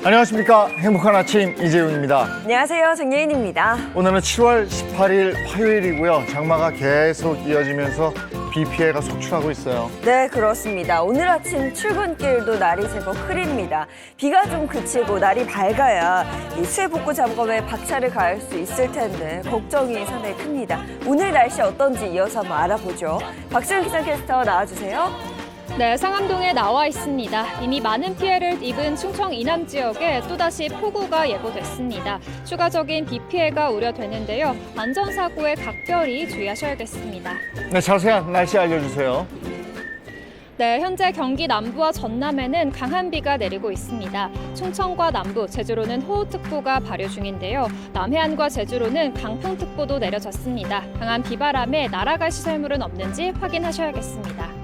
안녕하십니까. 행복한 아침 이재훈입니다. 안녕하세요. 정예인입니다. 오늘은 7월 18일 화요일이고요. 장마가 계속 이어지면서 비 피해가 속출하고 있어요. 네, 그렇습니다. 오늘 아침 출근길도 날이 제법 흐립니다. 비가 좀 그치고 날이 밝아야 이 수해 복구 점검에 박차를 가할 수 있을 텐데 걱정이 상당히 큽니다. 오늘 날씨 어떤지 이어서 한번 알아보죠. 박수영 기상캐스터 나와주세요. 네, 상암동에 나와 있습니다. 이미 많은 피해를 입은 충청 이남 지역에 또다시 폭우가 예보됐습니다. 추가적인 비 피해가 우려되는데요. 안전사고에 각별히 주의하셔야겠습니다. 네, 자세한 날씨 알려주세요. 네, 현재 경기 남부와 전남에는 강한 비가 내리고 있습니다. 충청과 남부, 제주로는 호우특보가 발효 중인데요. 남해안과 제주로는 강풍특보도 내려졌습니다. 강한 비바람에 날아갈 시설물은 없는지 확인하셔야겠습니다.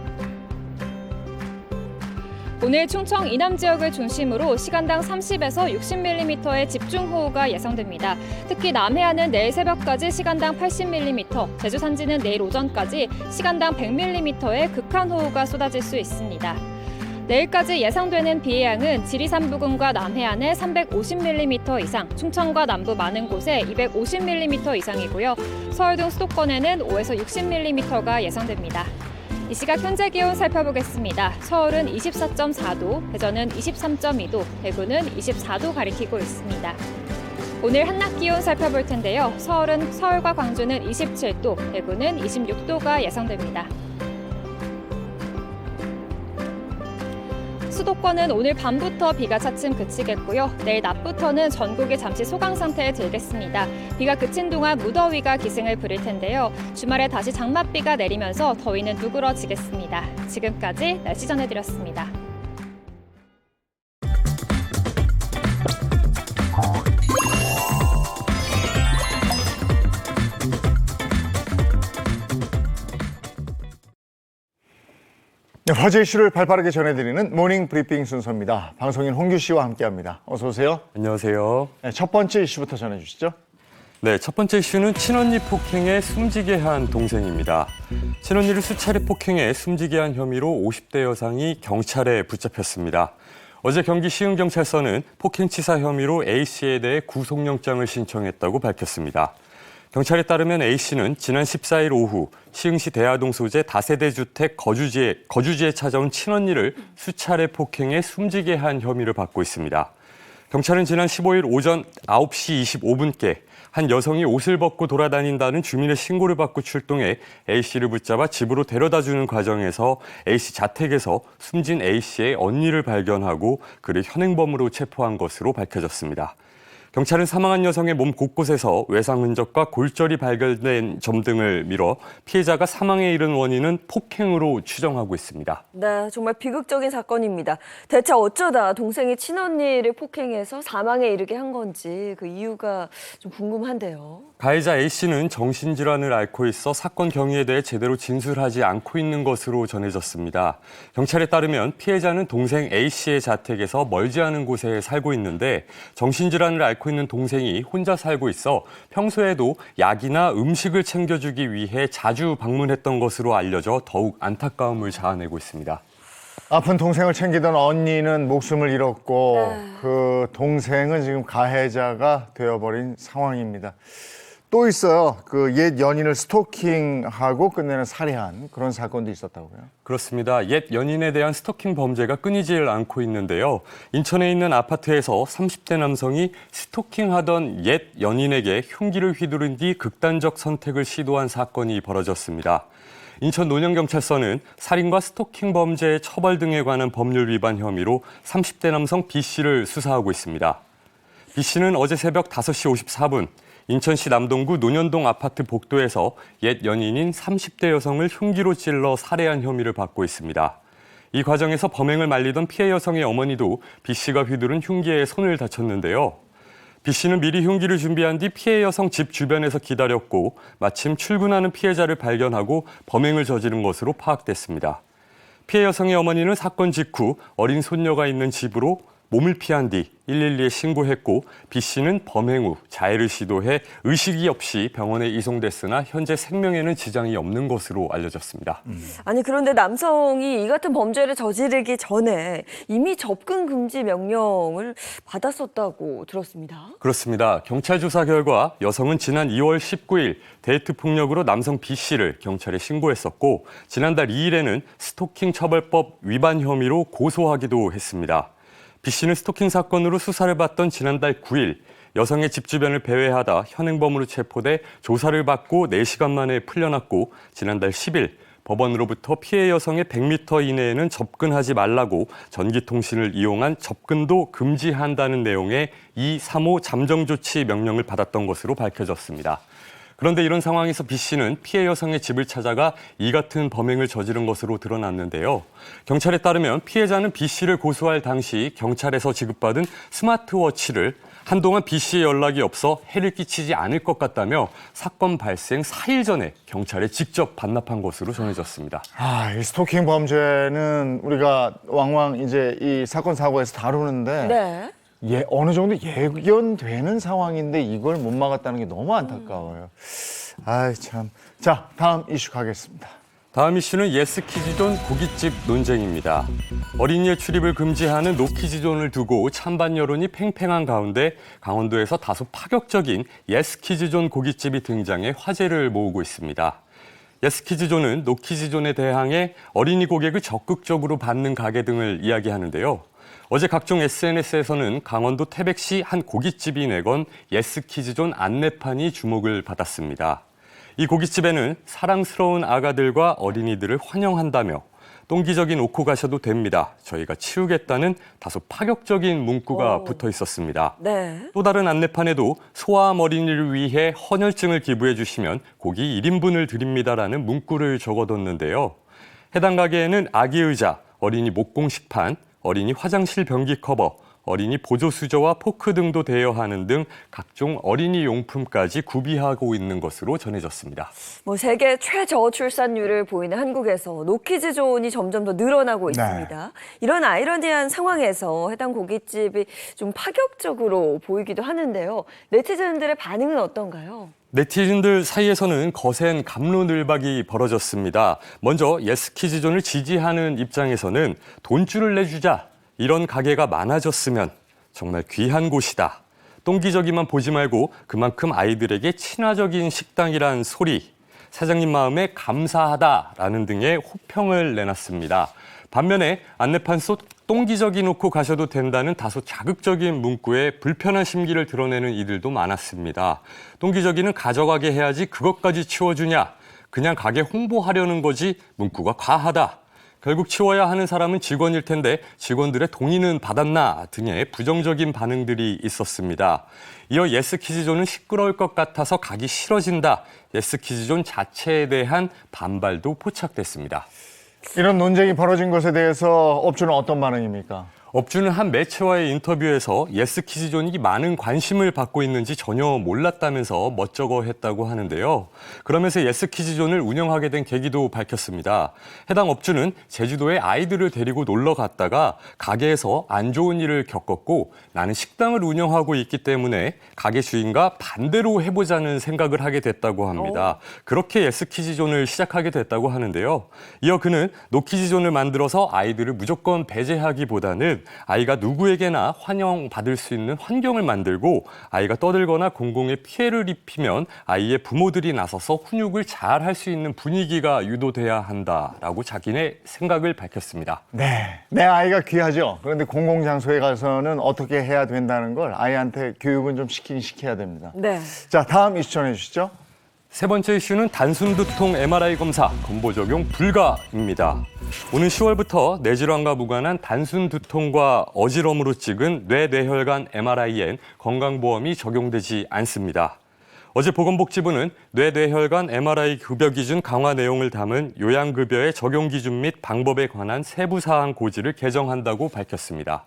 오늘 충청 이남 지역을 중심으로 시간당 30에서 60mm의 집중호우가 예상됩니다. 특히 남해안은 내일 새벽까지 시간당 80mm, 제주 산지는 내일 오전까지 시간당 100mm의 극한호우가 쏟아질 수 있습니다. 내일까지 예상되는 비의 양은 지리산 부근과 남해안에 350mm 이상, 충청과 남부 많은 곳에 250mm 이상이고요. 서울 등 수도권에는 5에서 60mm가 예상됩니다. 이 시각 현재 기온 살펴보겠습니다. 서울은 24.4도, 대전은 23.2도, 대구는 24도 가리키고 있습니다. 오늘 한낮 기온 살펴볼 텐데요. 서울과 광주는 27도, 대구는 26도가 예상됩니다. 수도권은 오늘 밤부터 비가 차츰 그치겠고요. 내일 낮부터는 전국이 잠시 소강 상태에 들겠습니다. 비가 그친 동안 무더위가 기승을 부릴 텐데요. 주말에 다시 장맛비가 내리면서 더위는 누그러지겠습니다. 지금까지 날씨 전해드렸습니다. 네, 화제 이슈를 발빠르게 전해드리는 모닝 브리핑 순서입니다. 방송인 홍규 씨와 함께합니다. 어서 오세요. 안녕하세요. 네, 첫 번째 이슈부터 전해주시죠. 네, 첫 번째 이슈는 친언니 폭행에 숨지게 한 동생입니다. 친언니를 수차례 폭행해 숨지게 한 혐의로 50대 여성이 경찰에 붙잡혔습니다. 어제 경기 시흥경찰서는 폭행치사 혐의로 A씨에 대해 구속영장을 신청했다고 밝혔습니다. 경찰에 따르면 A씨는 지난 14일 오후 시흥시 대하동 소재 다세대 주택 거주지에 찾아온 친언니를 수차례 폭행해 숨지게 한 혐의를 받고 있습니다. 경찰은 지난 15일 오전 9시 25분께 한 여성이 옷을 벗고 돌아다닌다는 주민의 신고를 받고 출동해 A씨를 붙잡아 집으로 데려다주는 과정에서 A씨 자택에서 숨진 A씨의 언니를 발견하고 그를 현행범으로 체포한 것으로 밝혀졌습니다. 경찰은 사망한 여성의 몸 곳곳에서 외상 흔적과 골절이 발견된 점 등을 미뤄 피해자가 사망에 이른 원인은 폭행으로 추정하고 있습니다. 네, 정말 비극적인 사건입니다. 대체 어쩌다 동생이 친언니를 폭행해서 사망에 이르게 한 건지 그 이유가 좀 궁금한데요. 가해자 A씨는 정신질환을 앓고 있어 사건 경위에 대해 제대로 진술하지 않고 있는 것으로 전해졌습니다. 경찰에 따르면 피해자는 동생 A씨의 자택에서 멀지 않은 곳에 살고 있는데 정신질환을 앓고 있는 동생이 혼자 살고 있어 평소에도 약이나 음식을 챙겨주기 위해 자주 방문했던 것으로 알려져 더욱 안타까움을 자아내고 있습니다. 아픈 동생을 챙기던 언니는 목숨을 잃었고 그 동생은 지금 가해자가 되어버린 상황입니다. 또 있어요. 그 옛 연인을 스토킹하고 끝내는 살해한 그런 사건도 있었다고요. 그렇습니다. 옛 연인에 대한 스토킹 범죄가 끊이질 않고 있는데요. 인천에 있는 아파트에서 30대 남성이 스토킹하던 옛 연인에게 흉기를 휘두른 뒤 극단적 선택을 시도한 사건이 벌어졌습니다. 인천 논현경찰서는 살인과 스토킹 범죄의 처벌 등에 관한 법률 위반 혐의로 30대 남성 B씨를 수사하고 있습니다. B씨는 어제 새벽 5시 54분 인천시 남동구 논현동 아파트 복도에서 옛 연인인 30대 여성을 흉기로 찔러 살해한 혐의를 받고 있습니다. 이 과정에서 범행을 말리던 피해 여성의 어머니도 B씨가 휘두른 흉기에 손을 다쳤는데요. B씨는 미리 흉기를 준비한 뒤 피해 여성 집 주변에서 기다렸고 마침 출근하는 피해자를 발견하고 범행을 저지른 것으로 파악됐습니다. 피해 여성의 어머니는 사건 직후 어린 손녀가 있는 집으로 몸을 피한 뒤 112에 신고했고 B 씨는 범행 후 자해를 시도해 의식이 없이 병원에 이송됐으나 현재 생명에는 지장이 없는 것으로 알려졌습니다. 아니 그런데 남성이 이 같은 범죄를 저지르기 전에 이미 접근 금지 명령을 받았었다고 들었습니다. 그렇습니다. 경찰 조사 결과 여성은 지난 2월 19일 데이트 폭력으로 남성 B 씨를 경찰에 신고했었고 지난달 2일에는 스토킹 처벌법 위반 혐의로 고소하기도 했습니다. B 씨는 스토킹 사건으로 수사를 받던 지난달 9일 여성의 집 주변을 배회하다 현행범으로 체포돼 조사를 받고 4시간 만에 풀려났고 지난달 10일 법원으로부터 피해 여성의 100m 이내에는 접근하지 말라고 전기통신을 이용한 접근도 금지한다는 내용의 235 잠정조치 명령을 받았던 것으로 밝혀졌습니다. 그런데 이런 상황에서 B 씨는 피해 여성의 집을 찾아가 이 같은 범행을 저지른 것으로 드러났는데요. 경찰에 따르면 피해자는 B 씨를 고소할 당시 경찰에서 지급받은 스마트워치를 한동안 B 씨의 연락이 없어 해를 끼치지 않을 것 같다며 사건 발생 4일 전에 경찰에 직접 반납한 것으로 전해졌습니다. 이 스토킹 범죄는 우리가 왕왕 이제 이 사건 사고에서 다루는데 네. 어느 정도 예견되는 상황인데 이걸 못 막았다는 게 너무 안타까워요. 참. 자, 다음 이슈 가겠습니다. 다음 이슈는 예스키즈존 고깃집 논쟁입니다. 어린이의 출입을 금지하는 노키즈존을 두고 찬반 여론이 팽팽한 가운데 강원도에서 다소 파격적인 예스키즈존 고깃집이 등장해 화제를 모으고 있습니다. 예스키즈존은 노키즈존에 대항해 어린이 고객을 적극적으로 받는 가게 등을 이야기하는데요. 어제 각종 SNS에서는 강원도 태백시 한 고깃집이 내건 예스키즈존 안내판이 주목을 받았습니다. 이 고깃집에는 사랑스러운 아가들과 어린이들을 환영한다며 똥기저귀 놓고 가셔도 됩니다. 저희가 치우겠다는 다소 파격적인 문구가 붙어 있었습니다. 네. 또 다른 안내판에도 소아암 어린이를 위해 헌혈증을 기부해 주시면 고기 1인분을 드립니다라는 문구를 적어뒀는데요. 해당 가게에는 아기 의자, 어린이 목공 식판, 어린이 화장실 변기 커버, 어린이 보조 수저와 포크 등도 대여하는 등 각종 어린이 용품까지 구비하고 있는 것으로 전해졌습니다. 세계 최저출산율을 보이는 한국에서 노키즈존이 점점 더 늘어나고 있습니다. 이런 아이러니한 상황에서 해당 고깃집이 좀 파격적으로 보이기도 하는데요. 네티즌들의 반응은 어떤가요? 네티즌들 사이에서는 거센 갑론을박이 벌어졌습니다. 먼저 예스키즈존을 지지하는 입장에서는 돈줄을 내주자. 이런 가게가 많아졌으면 정말 귀한 곳이다. 똥기저귀만 보지 말고 그만큼 아이들에게 친화적인 식당이란 소리. 사장님 마음에 감사하다라는 등의 호평을 내놨습니다. 반면에 안내판 속 똥기저귀 놓고 가셔도 된다는 다소 자극적인 문구에 불편한 심기를 드러내는 이들도 많았습니다. 똥기저귀는 가져가게 해야지 그것까지 치워주냐. 그냥 가게 홍보하려는 거지 문구가 과하다. 결국 치워야 하는 사람은 직원일 텐데 직원들의 동의는 받았나 등의 부정적인 반응들이 있었습니다. 이어 예스키즈존은 시끄러울 것 같아서 가기 싫어진다. 예스키즈존 자체에 대한 반발도 포착됐습니다. 이런 논쟁이 벌어진 것에 대해서 업주는 어떤 반응입니까? 업주는 한 매체와의 인터뷰에서 예스키즈존이 많은 관심을 받고 있는지 전혀 몰랐다면서 멋쩍어 했다고 하는데요. 그러면서 예스키즈존을 운영하게 된 계기도 밝혔습니다. 해당 업주는 제주도에 아이들을 데리고 놀러 갔다가 가게에서 안 좋은 일을 겪었고 나는 식당을 운영하고 있기 때문에 가게 주인과 반대로 해보자는 생각을 하게 됐다고 합니다. 그렇게 예스키즈존을 시작하게 됐다고 하는데요. 이어 그는 노키즈존을 만들어서 아이들을 무조건 배제하기보다는 아이가 누구에게나 환영받을 수 있는 환경을 만들고 아이가 떠들거나 공공에 피해를 입히면 아이의 부모들이 나서서 훈육을 잘 할 수 있는 분위기가 유도돼야 한다라고 자기네 생각을 밝혔습니다. 네, 내 아이가 귀하죠. 그런데 공공장소에 가서는 어떻게 해야 된다는 걸 아이한테 교육은 좀 시켜야 됩니다. 네. 자, 다음 이슈 전해주시죠. 세 번째 이슈는 단순 두통 MRI 검사 건보 적용 불가입니다. 오는 10월부터 뇌질환과 무관한 단순 두통과 어지럼으로 찍은 뇌-뇌혈관 MRI엔 건강보험이 적용되지 않습니다. 어제 보건복지부는 뇌-뇌혈관 MRI 급여 기준 강화 내용을 담은 요양급여의 적용 기준 및 방법에 관한 세부 사항 고지를 개정한다고 밝혔습니다.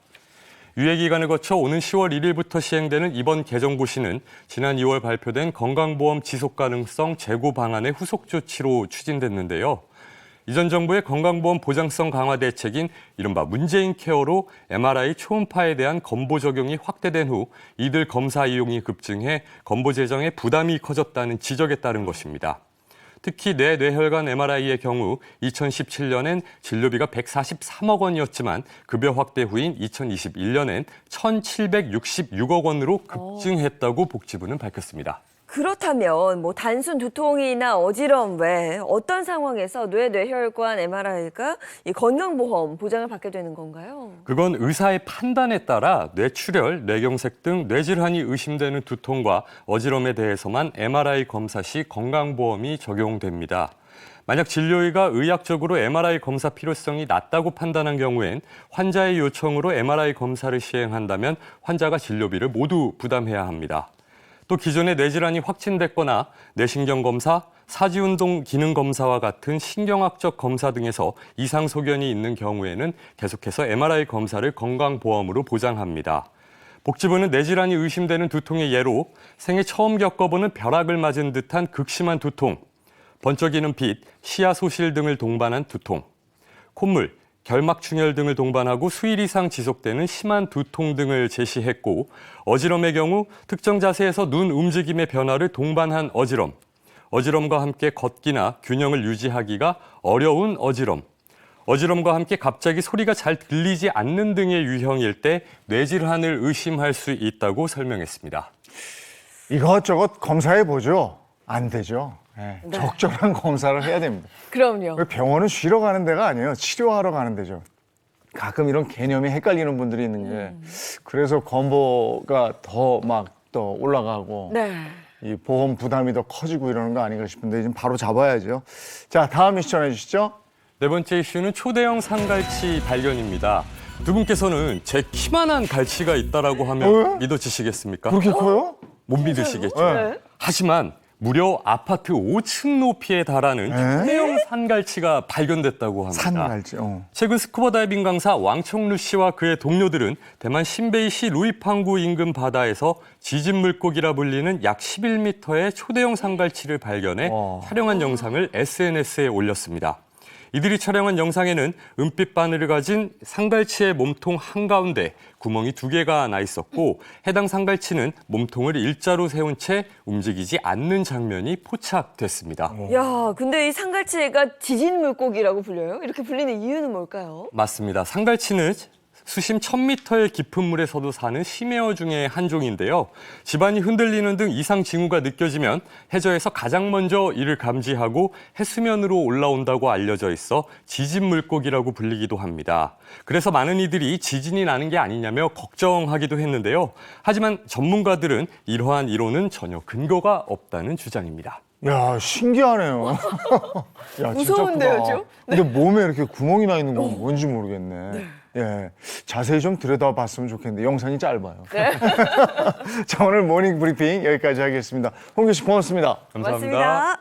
유예 기간을 거쳐 오는 10월 1일부터 시행되는 이번 개정고시는 지난 2월 발표된 건강보험 지속가능성 재고 방안의 후속 조치로 추진됐는데요. 이전 정부의 건강보험 보장성 강화 대책인 이른바 문재인 케어로 MRI 초음파에 대한 건보 적용이 확대된 후 이들 검사 이용이 급증해 건보 재정에 부담이 커졌다는 지적에 따른 것입니다. 특히 뇌혈관 MRI의 경우 2017년엔 진료비가 143억 원이었지만 급여 확대 후인 2021년엔 1,766억 원으로 급증했다고 복지부는 밝혔습니다. 그렇다면 뭐 단순 두통이나 어지러움 외에 어떤 상황에서 뇌혈관 MRI가 이 건강보험 보장을 받게 되는 건가요? 그건 의사의 판단에 따라 뇌출혈, 뇌경색 등 뇌질환이 의심되는 두통과 어지럼에 대해서만 MRI 검사 시 건강보험이 적용됩니다. 만약 진료의가 의학적으로 MRI 검사 필요성이 낮다고 판단한 경우엔 환자의 요청으로 MRI 검사를 시행한다면 환자가 진료비를 모두 부담해야 합니다. 또 기존의 뇌질환이 확진됐거나 뇌신경 검사, 사지운동 기능 검사와 같은 신경학적 검사 등에서 이상 소견이 있는 경우에는 계속해서 MRI 검사를 건강보험으로 보장합니다. 복지부는 뇌질환이 의심되는 두통의 예로 생애 처음 겪어보는 벼락을 맞은 듯한 극심한 두통, 번쩍이는 빛, 시야 소실 등을 동반한 두통, 콧물, 결막충혈 등을 동반하고 수일 이상 지속되는 심한 두통 등을 제시했고 어지럼의 경우 특정 자세에서 눈 움직임의 변화를 동반한 어지럼, 어지럼과 함께 걷기나 균형을 유지하기가 어려운 어지럼, 어지럼과 함께 갑자기 소리가 잘 들리지 않는 등의 유형일 때 뇌질환을 의심할 수 있다고 설명했습니다. 이것저것 검사해보죠. 안 되죠. 네. 적절한 검사를 해야 됩니다. 그럼요. 병원은 쉬러 가는 데가 아니에요. 치료하러 가는 데죠. 가끔 이런 개념이 헷갈리는 분들이 있는 게 그래서 건보가 더 올라가고 네. 이 보험 부담이 더 커지고 이러는 거 아닌가 싶은데 지금 바로 잡아야죠. 자, 다음 이슈 전해 주시죠. 네 번째 이슈는 초대형 산갈치 발견입니다. 두 분께서는 제 키만한 갈치가 있다라고 하면 믿어지시겠습니까? 그렇게 커요? 못 믿으시겠죠. 네. 하지만 무려 아파트 5층 높이에 달하는 초대형 산갈치가 발견됐다고 합니다. 산갈치. 최근 스쿠버 다이빙 강사 왕청루 씨와 그의 동료들은 대만 신베이시 루이팡구 인근 바다에서 지진 물고기라 불리는 약 11m의 초대형 산갈치를 발견해 촬영한 영상을 SNS에 올렸습니다. 이들이 촬영한 영상에는 은빛 바늘을 가진 산갈치의 몸통 한가운데 구멍이 2개가 나 있었고 해당 산갈치는 몸통을 일자로 세운 채 움직이지 않는 장면이 포착됐습니다. 야, 근데 이 산갈치가 지진 물고기라고 불려요? 이렇게 불리는 이유는 뭘까요? 맞습니다. 산갈치는 수심 1000m의 깊은 물에서도 사는 심해어 중의 한 종인데요. 집안이 흔들리는 등 이상 징후가 느껴지면 해저에서 가장 먼저 이를 감지하고 해수면으로 올라온다고 알려져 있어 지진 물고기라고 불리기도 합니다. 그래서 많은 이들이 지진이 나는 게 아니냐며 걱정하기도 했는데요. 하지만 전문가들은 이러한 이론은 전혀 근거가 없다는 주장입니다. 야, 신기하네요. 야, 무서운데요, 진짜 크다. 좀? 근데 몸에 이렇게 구멍이 나 있는 건 뭔지 모르겠네. 예, 자세히 좀 들여다봤으면 좋겠는데 영상이 짧아요. 네. 자, 오늘 모닝 브리핑 여기까지 하겠습니다. 홍규 씨 고맙습니다. 감사합니다.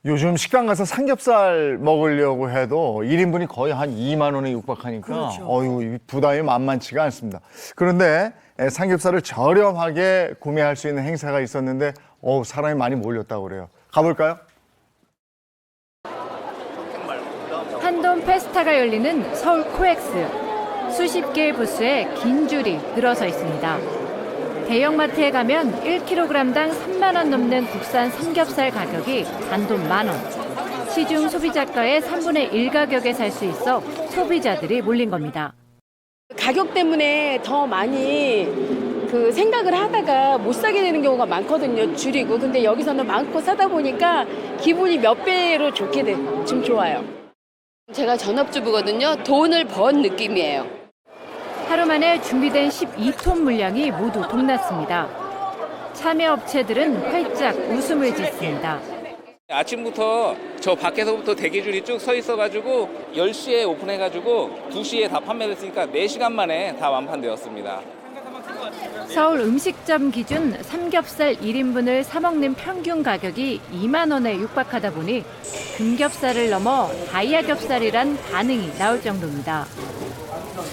요즘 식당 가서 삼겹살 먹으려고 해도 1인분이 거의 한 2만 원에 육박하니까 그렇죠. 어휴, 부담이 만만치가 않습니다. 그런데 삼겹살을 저렴하게 구매할 수 있는 행사가 있었는데 사람이 많이 몰렸다고 그래요. 가볼까요? 한돈 페스타가 열리는 서울 코엑스. 수십 개의 부스에 긴 줄이 늘어서 있습니다. 대형마트에 가면 1kg당 3만 원 넘는 국산 삼겹살 가격이 단돈 10,000원. 시중 소비자가의 3분의 1 가격에 살 수 있어 소비자들이 몰린 겁니다. 가격 때문에 더 많이 생각을 하다가 못 사게 되는 경우가 많거든요. 줄이고. 근데 여기서는 많고 싸다 보니까 기분이 몇 배로 좋게 돼. 좀 좋아요. 제가 전업주부거든요. 돈을 번 느낌이에요. 하루 만에 준비된 12톤 물량이 모두 동났습니다. 참여업체들은 활짝 웃음을 짓습니다. 아침부터 저 밖에서부터 대기줄이 쭉 서 있어가지고 10시에 오픈해가지고 2시에 다 판매됐으니까 4시간 만에 다 완판되었습니다. 서울 음식점 기준 삼겹살 1인분을 사 먹는 평균 가격이 2만 원에 육박하다 보니 금겹살을 넘어 다이아겹살이란 반응이 나올 정도입니다.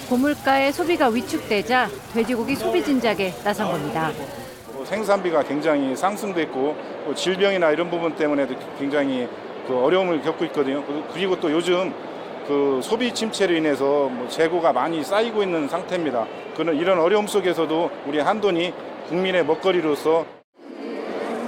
고물가의 소비가 위축되자 돼지고기 소비 진작에 나선 겁니다. 생산비가 굉장히 상승됐고 또 질병이나 이런 부분 때문에도 굉장히 어려움을 겪고 있거든요. 그리고 또 요즘 소비 침체로 인해서 재고가 많이 쌓이고 있는 상태입니다. 이런 어려움 속에서도 우리 한돈이 국민의 먹거리로서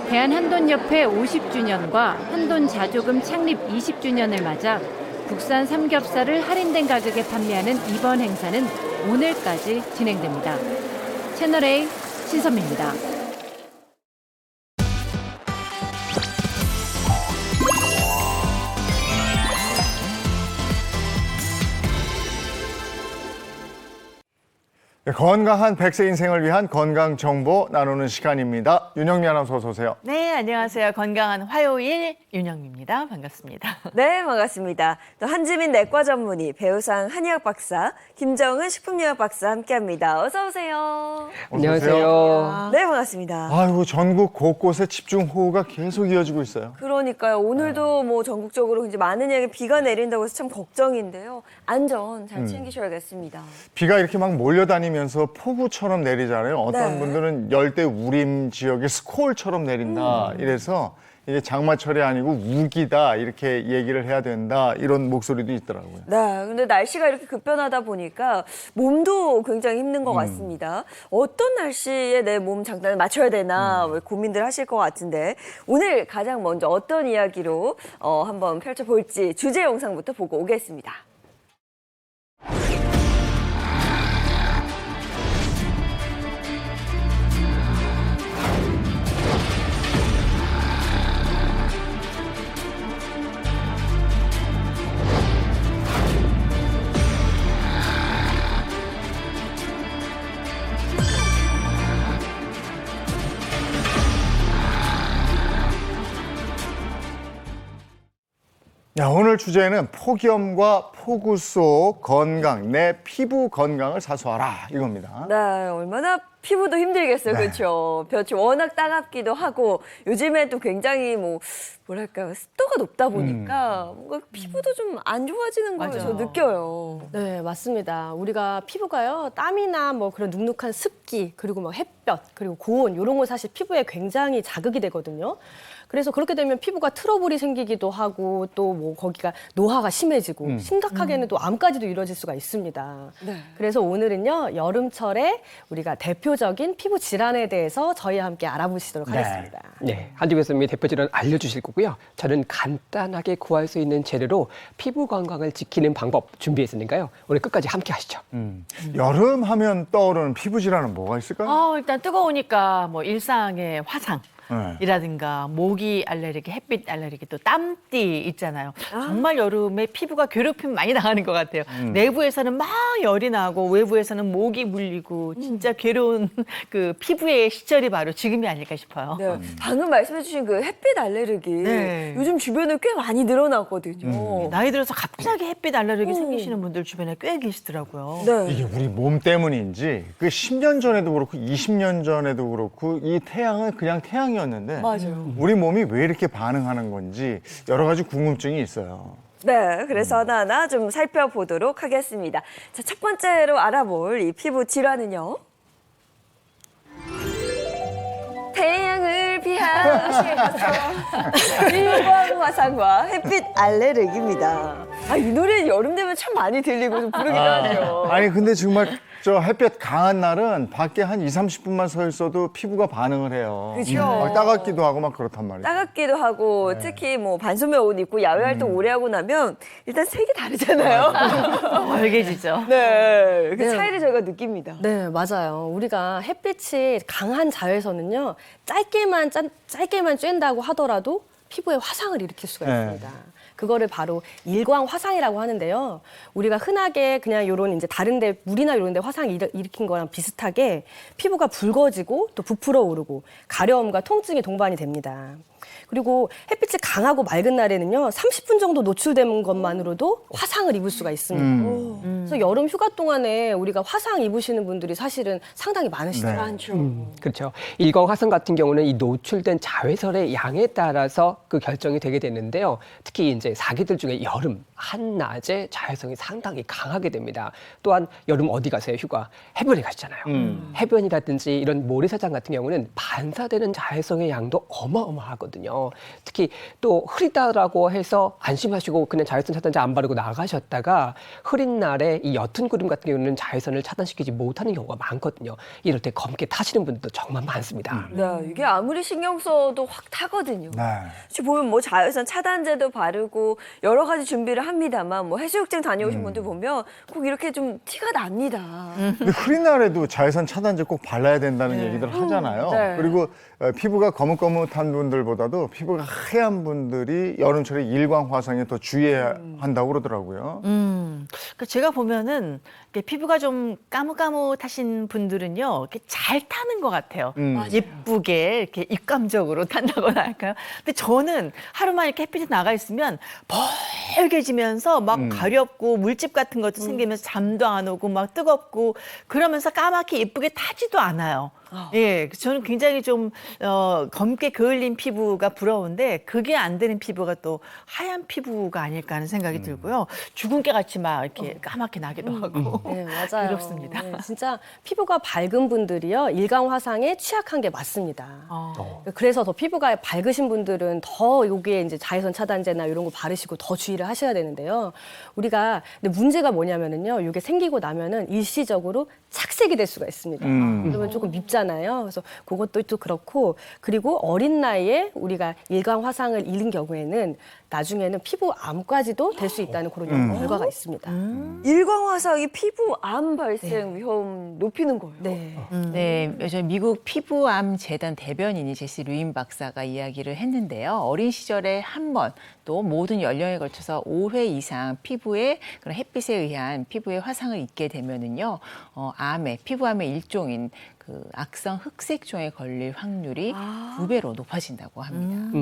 대한한돈협회 50주년과 한돈자조금 창립 20주년을 맞아 국산 삼겹살을 할인된 가격에 판매하는 이번 행사는 오늘까지 진행됩니다. 채널A 신선미입니다. 네, 건강한 100세 인생을 위한 건강 정보 나누는 시간입니다. 윤영미 아나운서 어서 오세요. 네, 안녕하세요. 건강한 화요일 윤영미입니다. 반갑습니다. 네, 반갑습니다. 또 한지민 내과 전문의, 배우상 한의학 박사, 김정은 식품의학 박사 함께합니다. 어서 오세요. 안녕하세요. 네, 반갑습니다. 아이고, 전국 곳곳에 집중호우가 계속 이어지고 있어요. 그러니까요. 오늘도 뭐 전국적으로 이제 많은 양의 비가 내린다고 해서 참 걱정인데요. 안전 잘 챙기셔야겠습니다. 비가 이렇게 막 몰려다니면서 폭우처럼 내리잖아요. 어떤 네. 분들은 열대 우림 지역에 스콜처럼 내린다. 이래서 이게 장마철이 아니고 우기다 이렇게 얘기를 해야 된다. 이런 목소리도 있더라고요. 네, 근데 날씨가 이렇게 급변하다 보니까 몸도 굉장히 힘든 것 같습니다. 어떤 날씨에 내 몸 장단을 맞춰야 되나 왜 고민들 하실 것 같은데 오늘 가장 먼저 어떤 이야기로 한번 펼쳐볼지 주제 영상부터 보고 오겠습니다. 야, 오늘 주제는 폭염과 폭우 속 건강, 내 피부 건강을 사수하라 이겁니다. 네, 얼마나 피부도 힘들겠어요, 네. 그렇죠? 볕이 워낙 따갑기도 하고 요즘에 또 굉장히 뭐랄까요, 습도가 높다 보니까 뭔가 피부도 좀 안 좋아지는 걸 저 느껴요. 네, 맞습니다. 우리가 피부가요, 땀이나 뭐 그런 눅눅한 습기, 그리고 뭐 햇볕, 그리고 고온, 이런 거 사실 피부에 굉장히 자극이 되거든요. 그래서 그렇게 되면 피부가 트러블이 생기기도 하고 또 뭐 거기가 노화가 심해지고 심각하게는 또 암까지도 이루어질 수가 있습니다. 네. 그래서 오늘은요, 여름철에 우리가 대표적인 피부 질환에 대해서 저희와 함께 알아보시도록 하겠습니다. 네, 한주 교수님이 대표 질환 알려주실 거고요. 저는 간단하게 구할 수 있는 재료로 피부 건강을 지키는 방법 준비했으니까요. 오늘 끝까지 함께 하시죠. 여름 하면 떠오르는 피부 질환은 뭐가 있을까요? 일단 뜨거우니까 뭐 일상의 화상. 네. 이라든가 모기 알레르기, 햇빛 알레르기, 또 땀띠 있잖아요. 정말 여름에 피부가 괴롭힘 많이 당하는 것 같아요. 내부에서는 막 열이 나고 외부에서는 모기 물리고 진짜 괴로운 그 피부의 시절이 바로 지금이 아닐까 싶어요. 네, 방금 말씀해주신 그 햇빛 알레르기 네. 요즘 주변에 꽤 많이 늘어났거든요. 나이 들어서 갑자기 햇빛 알레르기 생기시는 분들 주변에 꽤 계시더라고요. 네. 이게 우리 몸 때문인지 그 10년 전에도 그렇고 20년 전에도 그렇고 이 태양은 그냥 태양이었는데 맞아요. 우리 몸이 왜 이렇게 반응하는 건지 여러 가지 궁금증이 있어요. 네, 그래서 하나하나 좀 살펴보도록 하겠습니다. 자, 첫 번째로 알아볼 이 피부 질환은요. 태양을 피하시면서 일광 화상과 햇빛 알레르기입니다. 아, 이 노래 여름 되면 참 많이 들리고 좀 부르기도 하죠. 아니 근데 정말 저 햇볕 강한 날은 밖에 한 20-30분만 서 있어도 피부가 반응을 해요. 그죠. 막 따갑기도 하고 막 그렇단 말이에요. 따갑기도 하고 특히 뭐 반소매 옷 입고 야외 활동 오래 하고 나면 일단 색이 다르잖아요. 벌개지죠. 네, 그 차이를 저희가 느낍니다. 네, 맞아요. 우리가 햇빛이 강한 자외선은요, 짧게만 쬐다고 하더라도 피부에 화상을 일으킬 수가 네. 있습니다. 그거를 바로 일광 화상이라고 하는데요. 우리가 흔하게 그냥 요런 이제 다른데 물이나 이런 데 화상 일으킨 거랑 비슷하게 피부가 붉어지고 또 부풀어 오르고 가려움과 통증이 동반이 됩니다. 그리고 햇빛이 강하고 맑은 날에는요, 30분 정도 노출된 것만으로도 화상을 입을 수가 있습니다. 그래서 여름 휴가 동안에 우리가 화상 입으시는 분들이 사실은 상당히 많으시더라고요. 많죠. 그렇죠. 일광 화상 같은 경우는 이 노출된 자외선의 양에 따라서 그 결정이 되게 되는데요. 특히 이제 사계절 중에 여름 한낮에 자외선이 상당히 강하게 됩니다. 또한 여름 어디 가세요? 휴가 해변에 가시잖아요. 해변이라든지 이런 모래사장 같은 경우는 반사되는 자외선의 양도 어마어마하거든요. 특히 또 흐리다라고 해서 안심하시고 그냥 자외선 차단제 안 바르고 나가셨다가 흐린 날에 이 옅은 구름 같은 경우는 자외선을 차단시키지 못하는 경우가 많거든요. 이럴 때 검게 타시는 분들도 정말 많습니다. 네, 이게 아무리 신경 써도 확 타거든요. 네. 지금 보면 뭐 자외선 차단제도 바르고 여러 가지 준비를 합니다만 뭐 해수욕장 다녀오신 분들 보면 꼭 이렇게 좀 티가 납니다. 근데 흐린 날에도 자외선 차단제 꼭 발라야 된다는 얘기들 하잖아요. 네. 그리고 피부가 거뭇거뭇한 분들보다도 피부가 하얀 분들이 여름철에 일광 화상에 더 주의해야 한다고 그러더라고요. 그러니까 제가 보면은 이렇게 피부가 좀 까뭇까뭇하신 분들은요, 이렇게 잘 타는 것 같아요. 예쁘게 이렇게 입감적으로 탄다거나 할까요? 근데 저는 하루만 이렇게 햇빛에 나가 있으면 벌개지면서 막 가렵고 물집 같은 것도 생기면서 잠도 안 오고 막 뜨겁고 그러면서 까맣게 예쁘게 타지도 않아요. 예, 저는 굉장히 좀 검게 그을린 피부가 부러운데 그게 안 되는 피부가 또 하얀 피부가 아닐까 하는 생각이 들고요. 주근깨 같이 막 이렇게 까맣게 나기도 하고 네, 맞아요. 그렇습니다. 네, 진짜 피부가 밝은 분들이요, 일광 화상에 취약한 게 맞습니다. 그래서 더 피부가 밝으신 분들은 더 여기에 이제 자외선 차단제나 이런 거 바르시고 더 주의를 하셔야 되는데요. 우리가 근데 문제가 뭐냐면은요, 이게 생기고 나면은 일시적으로 착색이 될 수가 있습니다. 그러면 조금 밉잖아요. 그래서 그것도 또 그렇고, 그리고 어린 나이에 우리가 일광 화상을 잃은 경우에는 나중에는 피부암까지도 될 수 있다는 그런 연구 결과가 있습니다. 일광 화상이 피부암 발생 위험 높이는 거예요. 네. 네, 요즘 미국 피부암 재단 대변인이 제시 류인 박사가 이야기를 했는데요. 어린 시절에 한 번 또 모든 연령에 걸쳐서 5회 이상 피부에 그런 햇빛에 의한 피부에 화상을 입게 되면은요, 피부암의 일종인 그 악성 흑색종에 걸릴 확률이 2배로 높아진다고 합니다.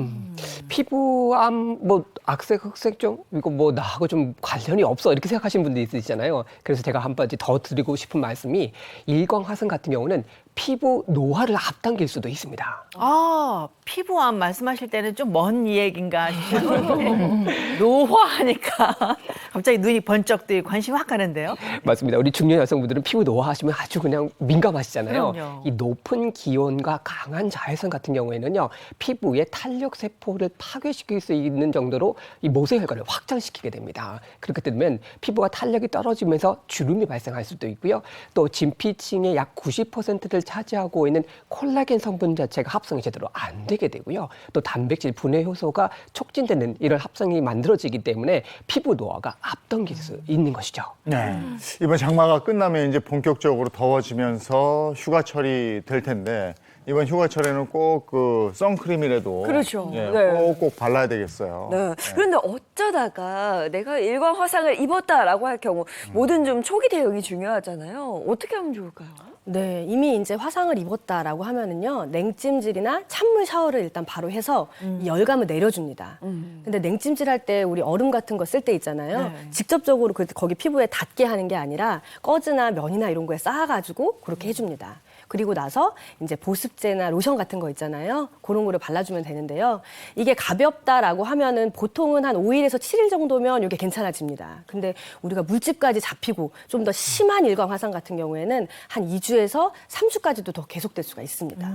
피부암, 뭐 악색, 흑색종 이거 뭐 나하고 좀 관련이 없어 이렇게 생각하시는 분들이 있으시잖아요. 그래서 제가 한 가지 더 드리고 싶은 말씀이 일광 화상 같은 경우는 피부 노화를 앞당길 수도 있습니다. 아, 피부암 말씀하실 때는 좀 먼 얘기인가 싶었는데 노화하니까 갑자기 눈이 번쩍 뜨고 관심이 확 가는데요. 맞습니다. 우리 중년 여성분들은 피부 노화하시면 아주 그냥 민감하시잖아요. 그럼요. 이 높은 기온과 강한 자외선 같은 경우에는요, 피부의 탄력 세포를 파괴시킬 수 있는 정도로 이 모세 혈관을 확장시키게 됩니다. 그렇게 되면 피부가 탄력이 떨어지면서 주름이 발생할 수도 있고요. 또 진피층의 약 90%를 차지하고 있는 콜라겐 성분 자체가 합성이 제대로 안 되게 되고요. 또 단백질 분해 효소가 촉진되는 이런 합성이 만들어지기 때문에 피부 노화가 앞당길 수 있는 것이죠. 네. 이번 장마가 끝나면 이제 본격적으로 더워지면서 휴가철이 될 텐데 이번 휴가철에는 꼭 그 선크림이라도 그렇죠. 예, 네. 꼭 발라야 되겠어요. 네. 그런데 어쩌다가 내가 일광 화상을 입었다라고 할 경우 뭐든 좀 초기 대응이 중요하잖아요. 어떻게 하면 좋을까요? 네, 이미 이제 화상을 입었다라고 하면은요, 냉찜질이나 찬물 샤워를 일단 바로 해서 이 열감을 내려줍니다. 근데 냉찜질 할 때 우리 얼음 같은 거 쓸 때 있잖아요. 직접적으로 거기 피부에 닿게 하는 게 아니라 꺼즈나 면이나 이런 거에 쌓아가지고 그렇게 해줍니다. 그리고 나서 이제 보습제나 로션 같은 거 있잖아요. 그런 거를 발라주면 되는데요. 이게 가볍다라고 하면은 보통은 한 5일에서 7일 정도면 이게 괜찮아집니다. 근데 우리가 물집까지 잡히고 좀 더 심한 일광 화상 같은 경우에는 한 2주에서 3주까지도 더 계속될 수가 있습니다.